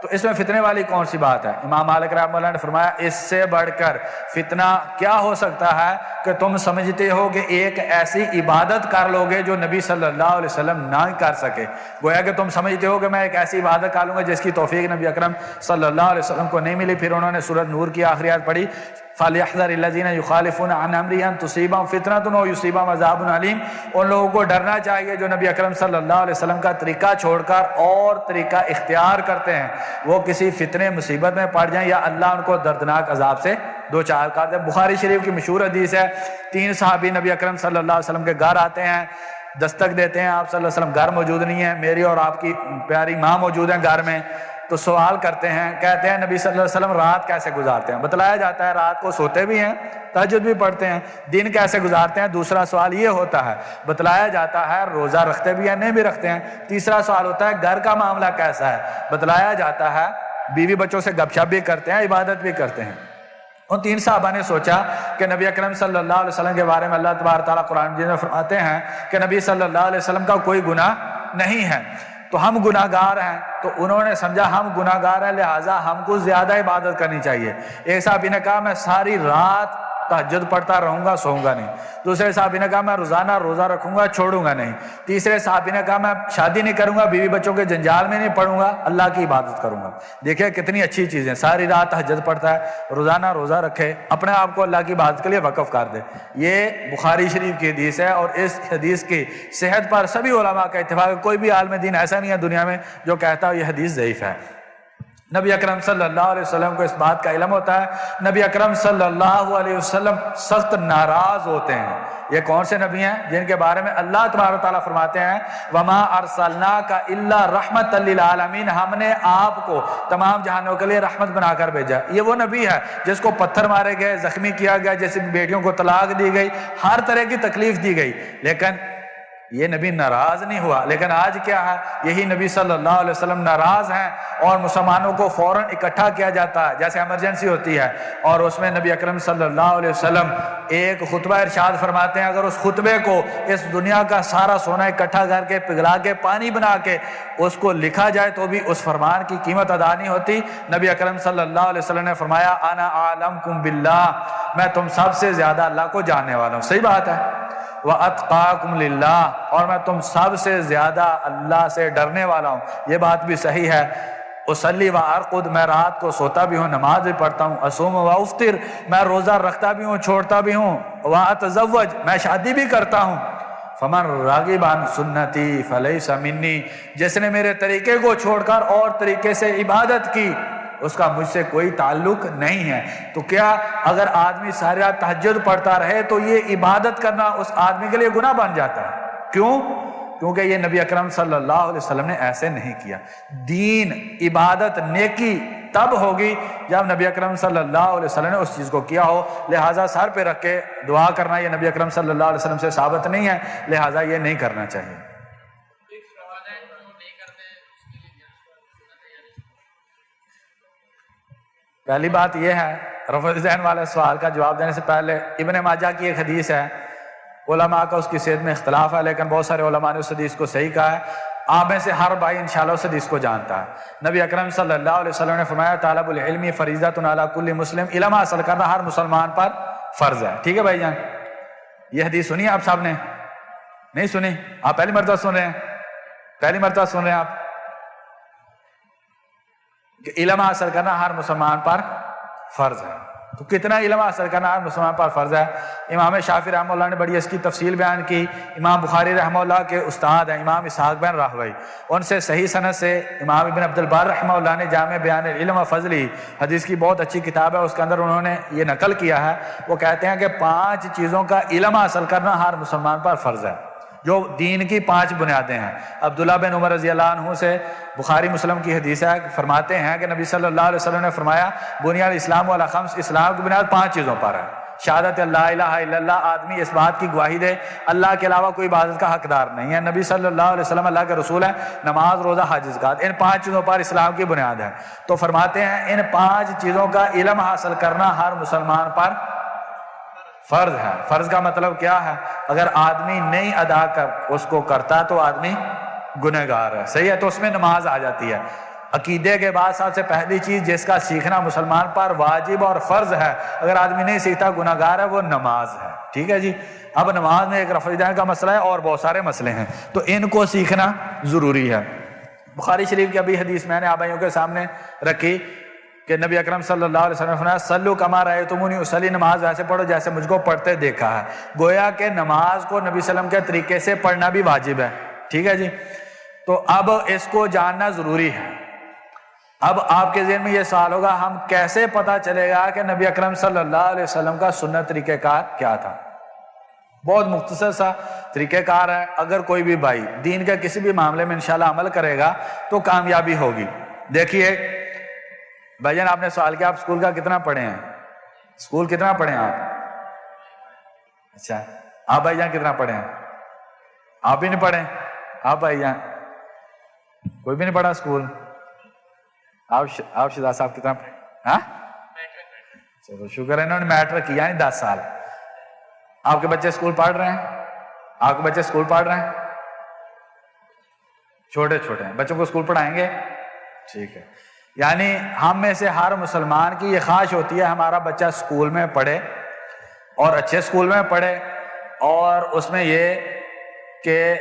تو اس میں فتنے والی کون سی بات ہے؟ امام مالک رحمہ اللہ نے فرمایا اس سے بڑھ کر فتنہ کیا ہو سکتا ہے کہ تم سمجھتے ہو کہ ایک ایسی عبادت کر لو گے جو نبی صلی اللہ علیہ وسلم نہ کر سکے. گویا کہ تم سمجھتے ہو کہ میں ایک ایسی عبادت کر لوں گا جس کی توفیق نبی اکرم صلی اللہ علیہ وسلم کو نہیں ملی. پھر انہوں نے سورۃ نور کی آخری آیت پڑھی فَلْيَحْذَرِ الَّذِينَ يُخَالِفُونَ عَنْ أَمْرِهِ أَن تُصِيبَهُمْ فِتْنَةٌ أَوْ يُصِيبَهُمْ عَذَابٌ أَلِيمٌ. ان لوگوں کو ڈرنا چاہیے جو نبی اکرم صلی اللہ علیہ وسلم کا طریقہ چھوڑ کر اور طریقہ اختیار کرتے ہیں, وہ کسی فتنے مصیبت میں پڑ جائیں یا اللہ ان کو دردناک عذاب سے دو چار کر دے. بخاری شریف کی مشہور حدیث ہے, 3 صحابی نبی اکرم صلی اللہ علیہ وسلم کے گھر آتے ہیں, دستک دیتے ہیں, آپ صلی اللہ علیہ وسلم گھر موجود نہیں ہے, میری اور آپ کی پیاری ماں موجود ہیں گھر میں. تو سوال کرتے ہیں, کہتے ہیں نبی صلی اللہ علیہ وسلم رات کیسے گزارتے ہیں؟ بتلایا جاتا ہے رات کو سوتے بھی ہیں, تہجد بھی پڑھتے ہیں. دن کیسے گزارتے ہیں؟ دوسرا سوال یہ ہوتا ہے. بتلایا جاتا ہے روزہ رکھتے بھی ہیں, نہیں بھی رکھتے ہیں. تیسرا سوال ہوتا ہے گھر کا معاملہ کیسا ہے؟ بتلایا جاتا ہے بیوی بچوں سے گپ شپ بھی کرتے ہیں, عبادت بھی کرتے ہیں. ان 3 صحابہ نے سوچا کہ نبی اکرم صلی اللہ علیہ وسلم کے بارے میں اللہ تبارک تعالیٰ قرآن مجید میں فرماتے ہیں کہ نبی صلی اللہ علیہ وسلم کا کوئی گناہ نہیں ہے, تو ہم گناہ گار ہیں. تو انہوں نے سمجھا ہم گناہ گار ہیں, لہٰذا ہم کو زیادہ عبادت کرنی چاہیے. ایک صحابی نے کہا میں ساری رات تہجد پڑھتا رہوں گا, سوؤں گا نہیں. دوسرے صحابی نے کہا میں روزانہ روزہ رکھوں گا, چھوڑوں گا نہیں. تیسرے صحابی نے کہا میں شادی نہیں کروں گا, بیوی بچوں کے جنجال میں نہیں پڑوں گا, اللہ کی عبادت کروں گا. دیکھیں کتنی اچھی چیزیں, ساری رات تہجد پڑھتا ہے, روزانہ روزہ رکھے, اپنے آپ کو اللہ کی عبادت کے لیے وقف کر دے. یہ بخاری شریف کی حدیث ہے, اور اس حدیث کی صحت پر سبھی علماء کا اتفاق ہے. کوئی بھی عالم دین ایسا نہیں ہے دنیا میں جو کہتا ہے یہ حدیث ضعیف ہے. نبی اکرم صلی اللہ علیہ وسلم کو اس بات کا علم ہوتا ہے. نبی اکرم صلی اللہ علیہ وسلم سخت ناراض ہوتے ہیں. یہ کون سے نبی ہیں جن کے بارے میں اللہ تبارک تعالیٰ فرماتے ہیں وَمَا أَرْسَلْنَاكَ إِلَّا رَحْمَةً لِّلْعَالَمِينَ, ہم نے آپ کو تمام جہانوں کے لیے رحمت بنا کر بھیجا. یہ وہ نبی ہے جس کو پتھر مارے گئے, زخمی کیا گیا, جیسے بیٹیوں کو طلاق دی گئی, ہر طرح کی تکلیف دی گئی, لیکن یہ نبی ناراض نہیں ہوا. لیکن آج کیا ہے, یہی نبی صلی اللہ علیہ وسلم ناراض ہیں اور مسلمانوں کو فوراً اکٹھا کیا جاتا ہے جیسے ایمرجنسی ہوتی ہے, اور اس میں نبی اکرم صلی اللہ علیہ وسلم ایک خطبہ ارشاد فرماتے ہیں اگر اس خطبے کو اس دنیا کا سارا سونا اکٹھا کر کے پگھلا کے پانی بنا کے اس کو لکھا جائے تو بھی اس فرمان کی قیمت ادا نہیں ہوتی. نبی اکرم صلی اللہ علیہ وسلم نے فرمایا انا اعلمکم باللہ, میں تم سب سے زیادہ اللہ کو جاننے والا ہوں. صحیح بات ہے. وَأَتْقَاكُمْ لِلَّهِ, اور میں تم سب سے زیادہ اللہ سے ڈرنے والا ہوں. یہ بات بھی صحیح ہے. اصلی و ارقد, میں رات کو سوتا بھی ہوں, نماز بھی پڑھتا ہوں. اصوم و افطر, میں روزہ رکھتا بھی ہوں, چھوڑتا بھی ہوں. واتزوج, میں شادی بھی کرتا ہوں. فمن راغب عن سنتی فلیس منی, جس نے میرے طریقے کو چھوڑ کر اور طریقے سے عبادت کی اس کا مجھ سے کوئی تعلق نہیں ہے. تو کیا اگر آدمی ساری رات تہجد پڑھتا رہے تو یہ عبادت کرنا اس آدمی کے لیے گناہ بن جاتا ہے؟ کیوں؟ کیونکہ یہ نبی اکرم صلی اللہ علیہ وسلم نے ایسے نہیں کیا. دین, عبادت, نیکی تب ہوگی جب نبی اکرم صلی اللہ علیہ وسلم نے اس چیز کو کیا ہو. لہٰذا سر پہ رکھ کے دعا کرنا یہ نبی اکرم صلی اللہ علیہ وسلم سے ثابت نہیں ہے, لہٰذا یہ نہیں کرنا چاہیے. پہلی بات یہ ہے, رفع ذہن والے سوال کا جواب دینے سے پہلے ابن ماجہ کی ایک حدیث ہے, علماء کا اس کی صحت میں اختلاف ہے, لیکن بہت سارے علماء نے اس حدیث کو صحیح کہا ہے. آپ میں سے ہر بھائی انشاءاللہ اس حدیث کو جانتا ہے. نبی اکرم صلی اللہ علیہ وسلم نے فرمایا طالب العلم فریضۃ علی کل مسلم, علم حاصل کرنا ہر مسلمان پر فرض ہے. ٹھیک ہے بھائی جان, یہ حدیث سنی آپ صاحب نے؟ نہیں سنی؟ آپ پہلی مرتبہ سن رہے ہیں؟ پہلی مرتبہ سن رہے ہیں آپ کہ علم حاصل کرنا ہر مسلمان پر فرض ہے. تو کتنا علم حاصل کرنا ہر مسلمان پر فرض ہے؟ امام شافعی رحمہ اللہ نے بڑی اس کی تفصیل بیان کی. امام بخاری رحمہ اللہ کے استاد ہیں امام اسحاق بن راہوی, ان سے صحیح سند سے امام ابن عبد البر رحمہ اللہ نے جامع بیان العلم و فضلی حدیث کی بہت اچھی کتاب ہے, اس کے اندر انہوں نے یہ نقل کیا ہے. وہ کہتے ہیں کہ 5 چیزوں کا علم حاصل کرنا ہر مسلمان پر فرض ہے, جو دین کی 5 بنیادیں ہیں. عبداللہ بن عمر رضی اللہ عنہ سے بخاری مسلم کی حدیث ہے, فرماتے ہیں کہ نبی صلی اللہ علیہ وسلم نے فرمایا بنی الاسلام علی 5, اسلام کی بنیاد 5 چیزوں پر ہے. شہادت اللہ الہ الا اللہ, آدمی اس بات کی گواہی دے اللہ کے علاوہ کوئی عبادت کا حقدار نہیں ہے, نبی صلی اللہ علیہ وسلم اللہ کے رسول ہیں, نماز, روزہ, حج, زکات, ان 5 چیزوں پر اسلام کی بنیاد ہے. تو فرماتے ہیں ان 5 چیزوں کا علم حاصل کرنا ہر مسلمان پر فرض ہے. فرض کا مطلب کیا ہے؟ اگر آدمی نہیں ادا کر اس کو کرتا تو آدمی گنہگار ہے. صحیح ہے, تو اس میں نماز آ جاتی ہے. عقیدے کے بعد سب سے پہلی چیز جس کا سیکھنا مسلمان پر واجب اور فرض ہے، اگر آدمی نہیں سیکھتا گناہگار ہے، وہ نماز ہے، ٹھیک ہے جی۔ اب نماز میں ایک رفع الیدین کا مسئلہ ہے اور بہت سارے مسئلے ہیں، تو ان کو سیکھنا ضروری ہے۔ بخاری شریف کی ابھی حدیث میں نے آپ بھائیوں کے سامنے رکھی کہ نبی اکرم صلی اللہ علیہ وسلم نے فرمایا صلو کما رأیتمونی اصلی، نماز ویسے پڑھو جیسے مجھ کو پڑھتے دیکھا ہے۔ گویا کہ نماز کو نبی صلی اللہ علیہ وسلم کے طریقے سے پڑھنا بھی واجب ہے، ٹھیک ہے جی۔ تو اب اس کو جاننا ضروری ہے۔ اب آپ کے ذہن میں یہ سوال ہوگا ہم کیسے پتہ چلے گا کہ نبی اکرم صلی اللہ علیہ وسلم کا سنت طریقہ کار کیا تھا؟ بہت مختصر سا طریقہ کار ہے، اگر کوئی بھی بھائی دین کے کسی بھی معاملے میں انشاءاللہ عمل کرے گا تو کامیابی ہوگی۔ دیکھیے بھائی جان، آپ نے سوال کیا آپ اسکول کا کتنا پڑھے ہیں؟ اسکول کتنا پڑھے ہیں آپ؟ اچھا، آپ بھائی جان کتنا پڑھے ہیں؟ آپ بھی نہیں پڑھے؟ آپ بھائی جان کوئی بھی نہیں پڑھا اسکول؟ آپ شہزاد صاحب کتنا پڑھے؟ ہاں چلو شکر ہے، انہوں نے میٹرک کیا نہیں 10 سال۔ آپ کے بچے اسکول پڑھ رہے ہیں؟ آپ کے بچے اسکول پڑھ رہے ہیں؟ چھوٹے چھوٹے ہیں، بچوں کو اسکول پڑھائیں گے؟ ٹھیک ہے۔ یعنی ہم میں سے ہر مسلمان کی یہ خواہش ہوتی ہے ہمارا بچہ اسکول میں پڑھے اور اچھے اسکول میں پڑھے، اور اس میں یہ کہ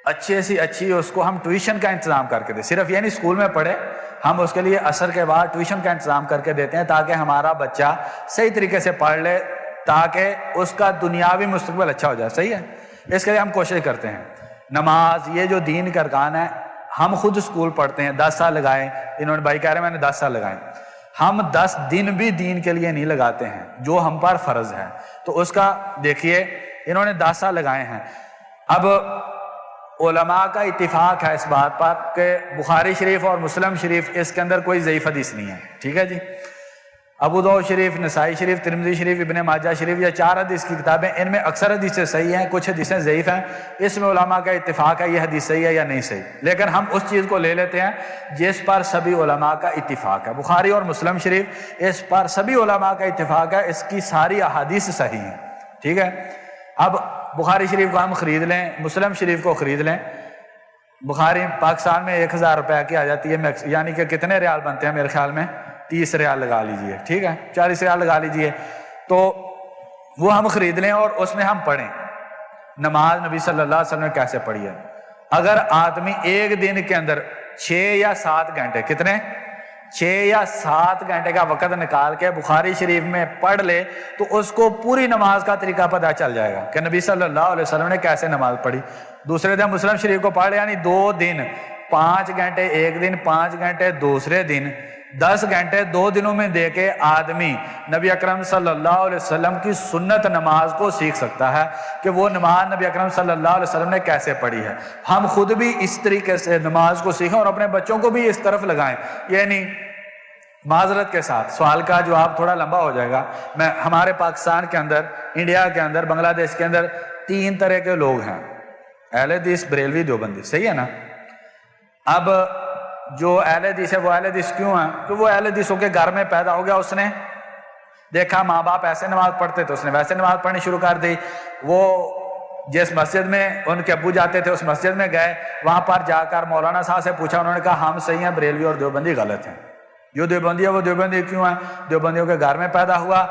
اچھے سے اچھی اس کو ہم ٹیوشن کا انتظام کر کے دیں۔ صرف یہ نہیں اسکول میں پڑھے، ہم اس کے لیے عصر کے بعد ٹیوشن کا انتظام کر کے دیتے ہیں تاکہ ہمارا بچہ صحیح طریقے سے پڑھ لے، تاکہ اس کا دنیاوی مستقبل اچھا ہو جائے، صحیح ہے۔ اس کے لیے ہم کوشش کرتے ہیں۔ نماز یہ جو دین کا ارکان ہے، ہم خود اسکول پڑھتے ہیں، 10 سال لگائے، انہوں نے بھائی کہہ رہے ہیں میں نے 10 سال لگائے، ہم 10 دن بھی دین کے لیے نہیں لگاتے ہیں جو ہم پر فرض ہے، تو اس کا دیکھیے انہوں نے 10 سال لگائے ہیں۔ اب علماء کا اتفاق ہے اس بات پر کہ بخاری شریف اور مسلم شریف اس کے اندر کوئی ضعیف حدیث نہیں ہے، ٹھیک ہے جی۔ ابو داؤد شریف، نسائی شریف، ترمذی شریف، ابن ماجہ شریف، یہ 4 حدیث کی کتابیں، ان میں اکثر حدیثیں صحیح ہیں، کچھ حدیثیں ضعیف ہیں۔ اس میں علماء کا اتفاق ہے یہ حدیث صحیح ہے یا نہیں صحیح، لیکن ہم اس چیز کو لے لیتے ہیں جس پر سبھی علماء کا اتفاق ہے۔ بخاری اور مسلم شریف، اس پر سبھی علماء کا اتفاق ہے، اس کی ساری احادیث صحیح ہیں، ٹھیک ہے۔ اب بخاری شریف کو ہم خرید لیں، مسلم شریف کو خرید لیں، بخاری پاکستان میں 1000 روپے کی آ جاتی ہے، یعنی کہ کتنے ریال بنتے ہیں میرے خیال میں 30 ریال لگا لیجئے، ٹھیک ہے، 40 ریال لگا لیجئے، تو وہ ہم خرید لیں اور اس میں ہم پڑھیں نماز نبی صلی اللہ علیہ وسلم نے کیسے پڑھی ہے۔ اگر آدمی ایک دن کے اندر 6 یا 7 گھنٹے، کتنے 6 یا 7 گھنٹے کا وقت نکال کے بخاری شریف میں پڑھ لے تو اس کو پوری نماز کا طریقہ پتہ چل جائے گا کہ نبی صلی اللہ علیہ وسلم نے کیسے نماز پڑھی۔ دوسرے دن مسلم شریف کو پڑھ لے، یعنی 2 دن 5 گھنٹے ایک دن، 5 گھنٹے دوسرے دن، 10 گھنٹے 2 دنوں میں دے کے آدمی نبی اکرم صلی اللہ علیہ وسلم کی سنت نماز کو سیکھ سکتا ہے کہ وہ نماز نبی اکرم صلی اللہ علیہ وسلم نے کیسے پڑھی ہے۔ ہم خود بھی اس طریقے سے نماز کو سیکھیں اور اپنے بچوں کو بھی اس طرف لگائیں۔ یعنی معذرت کے ساتھ سوال کا جواب تھوڑا لمبا ہو جائے گا، ہمارے پاکستان کے اندر، انڈیا کے اندر، بنگلہ دیش کے اندر 3 طرح کے لوگ ہیں، اہل حدیث، بریلوی، دیوبندی، صحیح ہے نا۔ اب جو اہل حدیث ہے وہ اہل حدیث کیوں ہیں؟ کہ وہ اہل حدیثوں کے گھر میں پیدا ہو گیا، اس نے دیکھا ماں باپ ایسے نماز پڑھتے تو اس نے ویسے نماز پڑھنی شروع کر دی، وہ جس مسجد میں ان کے ابو جاتے تھے اس مسجد میں گئے، وہاں پر جا کر مولانا صاحب سے پوچھا، انہوں نے کہا ہم صحیح ہیں، بریلوی اور دیوبندی غلط ہیں۔ جو دیوبندی ہے وہ دیوبندی کیوں ہیں؟ دیوبندیوں کے گھر میں پیدا ہوا،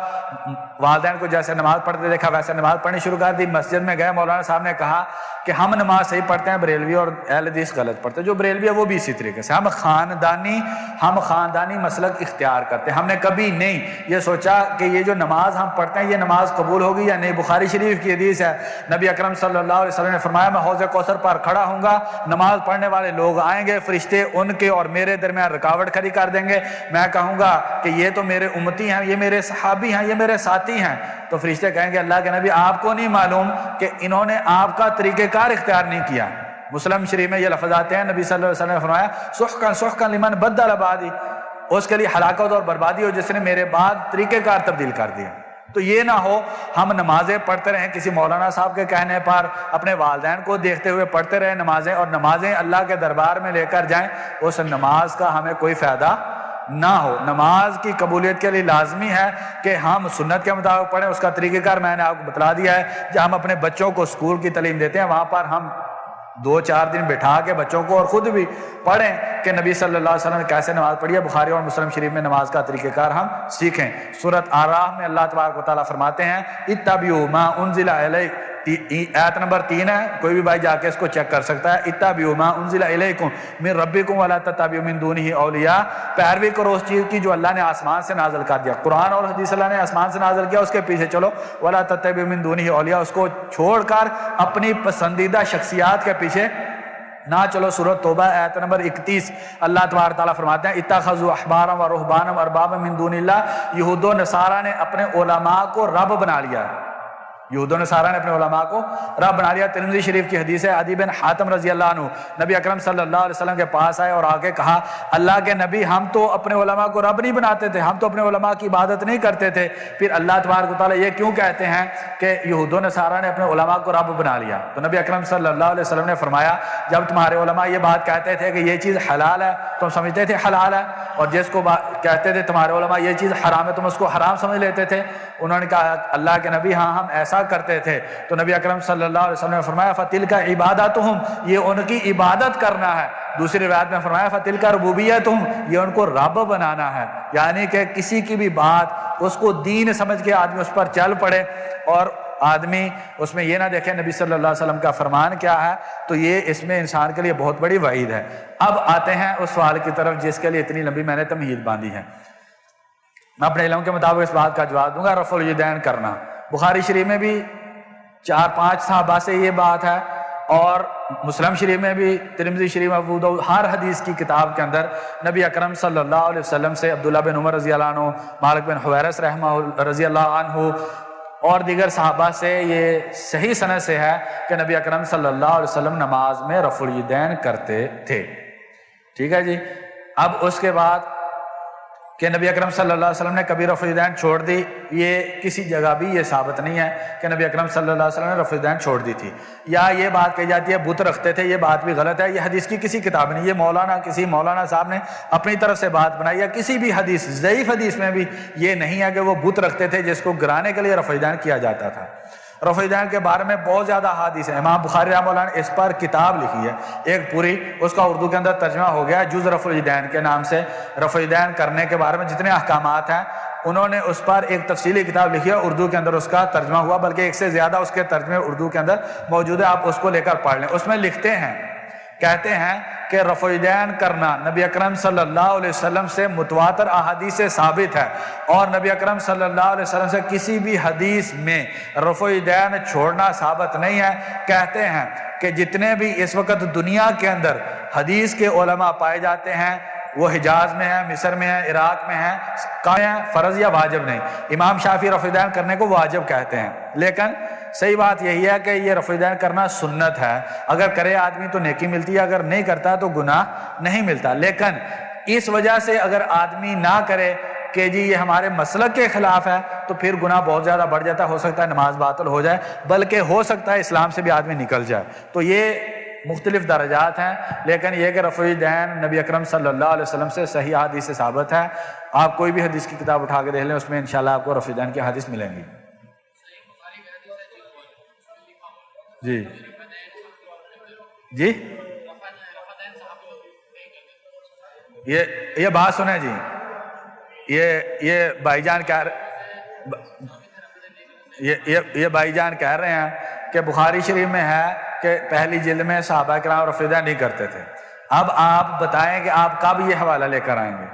والدین کو جیسے نماز پڑھتے دیکھا ویسے نماز پڑھنی شروع کر دی، مسجد میں گئے، مولانا صاحب نے کہا کہ ہم نماز صحیح پڑھتے ہیں، بریلوی اور اہل حدیث غلط پڑھتے ہیں۔ جو بریلوی ہے وہ بھی اسی طریقے سے، ہم خاندانی مسلک اختیار کرتے ہیں۔ ہم نے کبھی نہیں یہ سوچا کہ یہ جو نماز ہم پڑھتے ہیں یہ نماز قبول ہوگی یا نہیں۔ بخاری شریف کی حدیث ہے، نبی اکرم صلی اللہ علیہ وسلم نے فرمایا میں حوض کوثر پر کھڑا ہوں گا، نماز پڑھنے والے لوگ آئیں گے، فرشتے ان کے اور میرے درمیان رکاوٹ کھڑی کر دیں گے، میں کہوں گا کہ یہ تو میرے امتی ہیں، یہ میرے صحابی ہیں، یہ میرے ساتھی ہیں، تو فرشتے کہیں گے اللہ کے نبی آپ کو نہیں معلوم کہ انہوں نے آپ کا طریقہ کار اختیار نہیں کیا۔ مسلم شریف میں یہ لفظ آتے ہیں، نبی صلی اللہ علیہ وسلم نے فرمایا سحقا سحقا لمن بدل بعدی، اس کے لیے ہلاکت اور بربادی ہو جس نے میرے بعد طریقہ کار تبدیل کر دیا۔ تو یہ نہ ہو ہم نمازیں پڑھتے رہیں کسی مولانا صاحب کے کہنے پر، اپنے والدین کو دیکھتے ہوئے پڑھتے رہیں نمازیں، اور نمازیں اللہ کے دربار میں لے کر جائیں، اس نماز کا ہمیں کوئی فائدہ نہ ہو۔ نماز کی قبولیت کے لیے لازمی ہے کہ ہم سنت کے مطابق پڑھیں، اس کا طریقہ کار میں نے آپ کو بتلا دیا ہے۔ جب ہم اپنے بچوں کو اسکول کی تعلیم دیتے ہیں وہاں پر ہم 2-4 دن بٹھا کے بچوں کو اور خود بھی پڑھیں کہ نبی صلی اللہ علیہ وسلم نے کیسے نماز پڑھی ہے. بخاری اور مسلم شریف میں نماز کا طریقہ کار ہم سیکھیں. سورۃ اعراف میں اللہ تبارک و تعالیٰ فرماتے ہیں اتبعوا ما انزل الیکم، آیت نمبر 3 ہے، کوئی بھی بھائی جا کے اس کو چیک کر سکتا ہے. اتبعوا ما انزل الیکم من ربکم ولا تتبعوا من دونہ اولیاء، پیروی کرو اس چیز کی جو اللہ نے آسمان سے نازل کر دیا. قرآن اور حدیث اللہ نے آسمان سے نازل کیا، اس کے پیچھے چلو. ولا تتبعوا من دونہ اولیاء، اس کو چھوڑ کر اپنی پسندیدہ شخصیات کے پیچھے نہ چلو. سورۃ توبہ آیت نمبر 31 اللہ تبارک تعالیٰ فرماتے ہیں اتخذوا احبارا و رہبانا اربابا من دون اللہ، یہود و نصارہ نے اپنے علماء کو رب بنا لیا. یہود و نصارہ نے اپنے علماء کو رب بنا لیا. ترمذی شریف کی حدیث ہے، عدی بن حاتم رضی اللہ عنہ نبی اکرم صلی اللہ علیہ وسلم کے پاس آئے اور آگے کہا اللہ کے نبی ہم تو اپنے علماء کو رب نہیں بناتے تھے، ہم تو اپنے علماء کی عبادت نہیں کرتے تھے، پھر اللہ تبارک و تعالیٰ یہ کیوں کہتے ہیں کہ یہود و نصارہ نے اپنے علماء کو رب بنا لیا؟ تو نبی اکرم صلی اللہ علیہ وسلم نے فرمایا جب تمہارے علماء یہ بات کہتے تھے کہ یہ چیز حلال ہے تم سمجھتے تھے حلال ہے، اور جس کو کہتے تھے تمہارے علماء یہ چیز حرام ہے تم اس کو حرام سمجھ لیتے تھے. انہوں نے کہا اللہ کے نبی ہاں ہم ایسا کرتے تھے. تو نبی اکرم صلی اللہ علیہ وسلم نے فرمایا فَتِلْكَ عِبَادَتُهُمْ، یہ ان کی عبادت کرنا ہے. دوسری روایت میں فرمایا فَتِلْكَ رُبُوبِيَّتُهُمْ، یہ ان کو رب بنانا ہے. یعنی کہ کسی کی بھی بات اس کو دین سمجھ کے آدمی اس پر چل پڑے اور آدمی اس میں یہ نہ دیکھے نبی صلی اللہ علیہ وسلم کا فرمان کیا ہے، تو یہ اس میں انسان کے لیے بہت بڑی وعید ہے. اب آتے ہیں اس سوال کی طرف جس کے لیے اتنی لمبی میں نے تمہید باندھی ہے. میں اپنے علم کے مطابق اس بات کا جواب دوں گا. رفع الیدین کرنا بخاری شریف میں بھی 4-5 صحابہ سے یہ بات ہے، اور مسلم شریف میں بھی، ترمذی شریف، ابو داؤد، ہر حدیث کی کتاب کے اندر نبی اکرم صلی اللہ علیہ وسلم سے عبداللہ بن عمر رضی اللہ عنہ، مالک بن حویرث رضی اللہ عنہ اور دیگر صحابہ سے یہ صحیح سند سے ہے کہ نبی اکرم صلی اللہ علیہ وسلم نماز میں رفع الیدین کرتے تھے. ٹھیک ہے جی. اب اس کے بعد کہ نبی اکرم صلی اللہ علیہ وسلم نے کبھی رفع الیدین چھوڑ دی، یہ کسی جگہ بھی یہ ثابت نہیں ہے کہ نبی اکرم صلی اللہ علیہ وسلم نے رفع الیدین چھوڑ دی تھی. یا یہ بات کہی جاتی ہے بت رکھتے تھے، یہ بات بھی غلط ہے. یہ حدیث کی کسی کتاب نہیں، یہ کسی مولانا صاحب نے اپنی طرف سے بات بنائی ہے. کسی بھی حدیث، ضعیف حدیث میں بھی یہ نہیں ہے کہ وہ بت رکھتے تھے جس کو گرانے کے لیے رفع الیدین کیا جاتا تھا. رفع الیدین کے بارے میں بہت زیادہ حدیث ہیں. امام بخاری رحمہ اللہ نے اس پر کتاب لکھی ہے ایک پوری، اس کا اردو کے اندر ترجمہ ہو گیا جز رفع الیدین کے نام سے. رفع الیدین کرنے کے بارے میں جتنے احکامات ہیں انہوں نے اس پر ایک تفصیلی کتاب لکھی ہے، اردو کے اندر اس کا ترجمہ ہوا، بلکہ ایک سے زیادہ اس کے ترجمے اردو کے اندر موجود ہے، آپ اس کو لے کر پڑھ لیں. اس میں لکھتے ہیں، کہتے ہیں کہ رفع الیدین کرنا نبی اکرم صلی اللہ علیہ وسلم سے متواتر احادیث سے ثابت ہے، اور نبی اکرم صلی اللہ علیہ وسلم سے کسی بھی حدیث میں رفع الیدین چھوڑنا ثابت نہیں ہے. کہتے ہیں کہ جتنے بھی اس وقت دنیا کے اندر حدیث کے علماء پائے جاتے ہیں وہ حجاز میں ہیں، مصر میں ہیں، عراق میں ہیں، کہاں ہیں؟ فرض یا واجب نہیں. امام شافعی رفع الیدین کرنے کو واجب کہتے ہیں، لیکن صحیح بات یہی ہے کہ یہ رفع الیدین کرنا سنت ہے. اگر کرے آدمی تو نیکی ملتی ہے، اگر نہیں کرتا تو گناہ نہیں ملتا. لیکن اس وجہ سے اگر آدمی نہ کرے کہ جی یہ ہمارے مسلک کے خلاف ہے تو پھر گناہ بہت زیادہ بڑھ جاتا ہے. ہو سکتا ہے نماز باطل ہو جائے، بلکہ ہو سکتا ہے اسلام سے بھی آدمی نکل جائے. تو یہ مختلف درجات ہیں، لیکن یہ کہ رفع الیدین نبی اکرم صلی اللہ علیہ وسلم سے صحیح حدیث سے ثابت ہے. آپ کوئی بھی حدیث کی کتاب اٹھا کے دیکھ لیں، اس میں انشاءاللہ آپ کو رفع الیدین کی حدیث ملیں گی. جی جی یہ بات سنیں جی، یہ بھائی جان یہ بھائی جان کہہ رہے ہیں کہ بخاری شریف میں ہے کہ پہلی جلد میں صحابہ کرام رفع الیدین نہیں کرتے تھے. اب آپ بتائیں کہ آپ کب یہ حوالہ لے کر آئیں گے،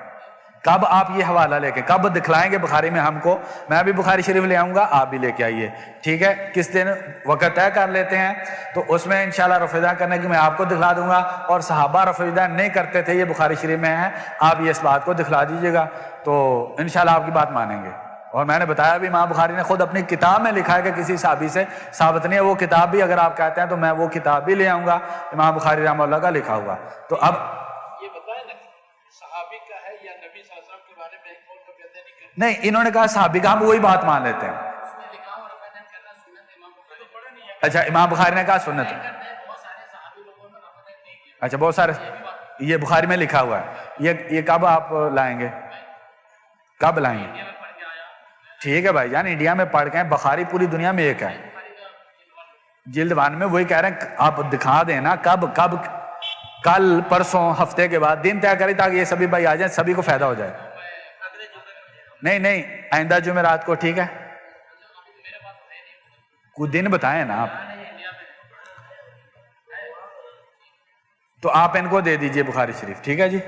کب آپ یہ حوالہ لے کے کب دکھلائیں گے بخاری میں ہم کو؟ میں بھی بخاری شریف لے آؤں گا، آپ بھی لے کے آئیے. ٹھیک ہے، کس دن وقت طے کر لیتے ہیں تو اس میں انشاءاللہ رفع الیدین کرنے کی میں آپ کو دکھلا دوں گا، اور صحابہ رفع الیدین نہیں کرتے تھے یہ بخاری شریف میں ہے، آپ یہ اس بات کو دکھلا دیجیے گا تو انشاءاللہ آپ کی بات مانیں گے. اور میں نے بتایا بھی امام بخاری نے خود اپنی کتاب میں لکھا ہے کہ کسی صحابی سے ثابت نہیں ہے. وہ کتاب بھی اگر آپ کہتے ہیں تو میں وہ کتاب بھی لے آؤں گا، امام بخاری رحمہ اللہ کا لکھا ہوا. تو اب یہ بتائیں نا صحابی کا ہے یا نبی صلی اللہ علیہ وسلم کے بارے میں اور کبھی ایسا نہیں کرتے؟ نہیں، انہوں نے کہا صحابی کا، ہم وہی بات مان لیتے ہیں. اچھا، امام بخاری نے کہا سنت ہے. اچھا، بہت سارے، یہ بخاری میں لکھا ہوا ہے. یہ کب آپ لائیں گے، کب لائیں گے؟ ٹھیک ہے بھائی جان، انڈیا میں پڑھ کے ہیں، بخاری پوری دنیا میں ایک ہے. جلد 1 میں وہی کہہ رہے ہیں آپ دکھا دیں نا کب کل پرسوں ہفتے کے بعد دن طے کریں تاکہ یہ سبھی بھائی آ جائیں, سبھی کو فائدہ ہو جائے. نہیں آئندہ جمعرات کو, ٹھیک ہے, کوئی دن بتائیں نا آپ, تو آپ ان کو دے دیجئے بخاری شریف, ٹھیک ہے جی.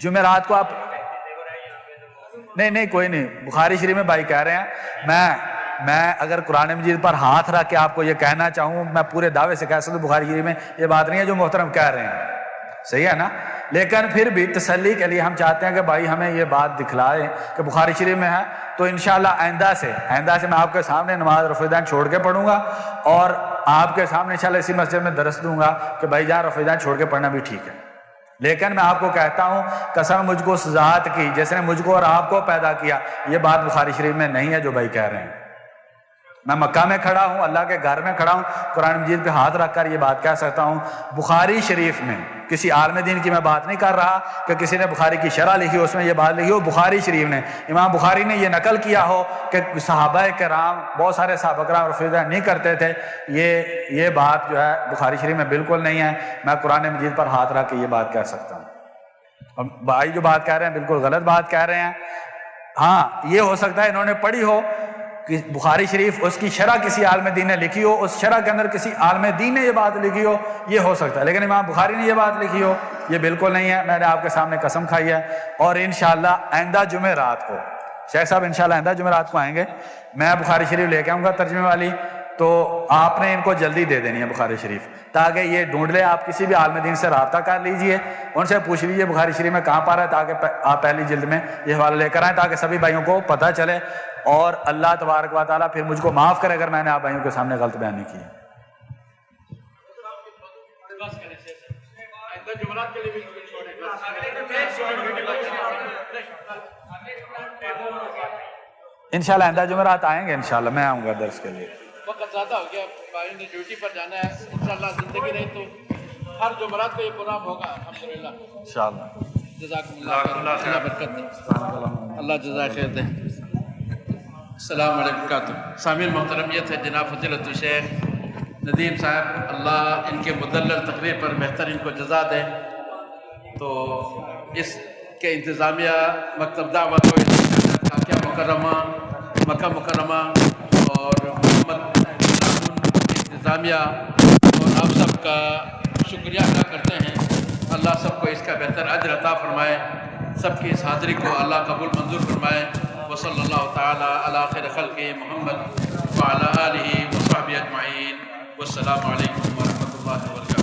جمعرات کو آپ نہیں کوئی نہیں, بخاری شریف میں بھائی کہہ رہے ہیں, میں اگر قرآن مجید پر ہاتھ رکھ کے آپ کو یہ کہنا چاہوں, میں پورے دعوے سے کہہ سکتا ہوں بخاری شریف میں یہ بات نہیں ہے جو محترم کہہ رہے ہیں, صحیح ہے نا. لیکن پھر بھی تسلی کے لیے ہم چاہتے ہیں کہ بھائی ہمیں یہ بات دکھلائیں کہ بخاری شریف میں ہے, تو انشاءاللہ آئندہ سے میں آپ کے سامنے نماز رفع دین چھوڑ کے پڑھوں گا, اور آپ کے سامنے انشاءاللہ اسی مسجد میں درس دوں گا کہ بھائی جان رفع دین چھوڑ کے پڑھنا بھی ٹھیک ہے. لیکن میں آپ کو کہتا ہوں قسم مجھ کو اس ذات کی جس نے مجھ کو اور آپ کو پیدا کیا, یہ بات بخاری شریف میں نہیں ہے جو بھائی کہہ رہے ہیں. میں مکہ میں کھڑا ہوں, اللہ کے گھر میں کھڑا ہوں, قرآن مجید پہ ہاتھ رکھ کر یہ بات کہہ سکتا ہوں. بخاری شریف میں کسی عالم دین کی میں بات نہیں کر رہا کہ کسی نے بخاری کی شرح لکھی اس میں یہ بات لکھی ہو, بخاری شریف نے, امام بخاری نے یہ نقل کیا ہو کہ صحابہ کرام, بہت سارے صحابہ کرام رفع دین نہیں کرتے تھے, یہ بات جو ہے بخاری شریف میں بالکل نہیں ہے. میں قرآن مجید پر ہاتھ رکھ کے یہ بات کہہ سکتا ہوں. اور بھائی جو بات کہہ رہے ہیں بالکل غلط بات کہہ رہے ہیں. ہاں یہ ہو سکتا ہے انہوں نے پڑھی ہو کہ بخاری شریف اس کی شرح کسی عالم دین نے لکھی ہو, اس شرح کے اندر کسی عالم دین نے یہ بات لکھی ہو, یہ ہو سکتا ہے, لیکن امام بخاری نے یہ بات لکھی ہو یہ بالکل نہیں ہے. میں نے آپ کے سامنے قسم کھائی ہے. اور انشاءاللہ آئندہ جمعرات کو شیخ صاحب انشاءاللہ آئندہ جمعرات کو آئیں گے, میں بخاری شریف لے کے آؤں گا ترجمے والی, تو آپ نے ان کو جلدی دے دینی ہے بخاری شریف, تاکہ یہ ڈھونڈ لے. آپ کسی بھی عالم دین سے رابطہ کر لیجئے, ان سے پوچھ لیجئے بخاری شریف میں کہاں پا رہا ہے, تاکہ آپ پہلی جلد میں یہ حوالہ لے کر آئیں, تاکہ سبھی بھائیوں کو پتہ چلے. اور اللہ تبارک و تعالیٰ پھر مجھ کو معاف کرے اگر میں نے آپ بھائیوں کے سامنے غلط بیان نہیں کی. انشاءاللہ آئندہ جمعرات آئیں گے, انشاءاللہ میں آؤں گا درس کے لیے. وقت زیادہ ہو گیا, بھائی نے ڈیوٹی پر جانا ہے, انشاءاللہ زندگی رہی تو ہر جمعرات کو یہ پروگرام ہوگا الحمدللہ انشاءاللہ. جزاکم اللہ خیر, برکت دے, اللہ جزائے خیر دے. السلام علیکم وبرکاتہ. سامعین محترم, یہ تھے جناب فضیلت الشیخ ندیم صاحب, اللہ ان کے مدلل تقریر پر بہتر ان کو جزا دے. تو اس کے انتظامیہ مکتب دعوت و کاکیا مکرمہ, مکہ مکرمہ اور محمد انتظامیہ اور آپ سب کا شکریہ ادا کرتے ہیں. اللہ سب کو اس کا بہتر اجر عطا فرمائے, سب کی اس حاضری کو اللہ قبول منظور فرمائے. وصلی اللہ تعالی علی خیر خلق محمد وعلی آلہ وصحبہ اجمعین. والسلام علیکم ورحمۃ اللہ وبرکاتہ.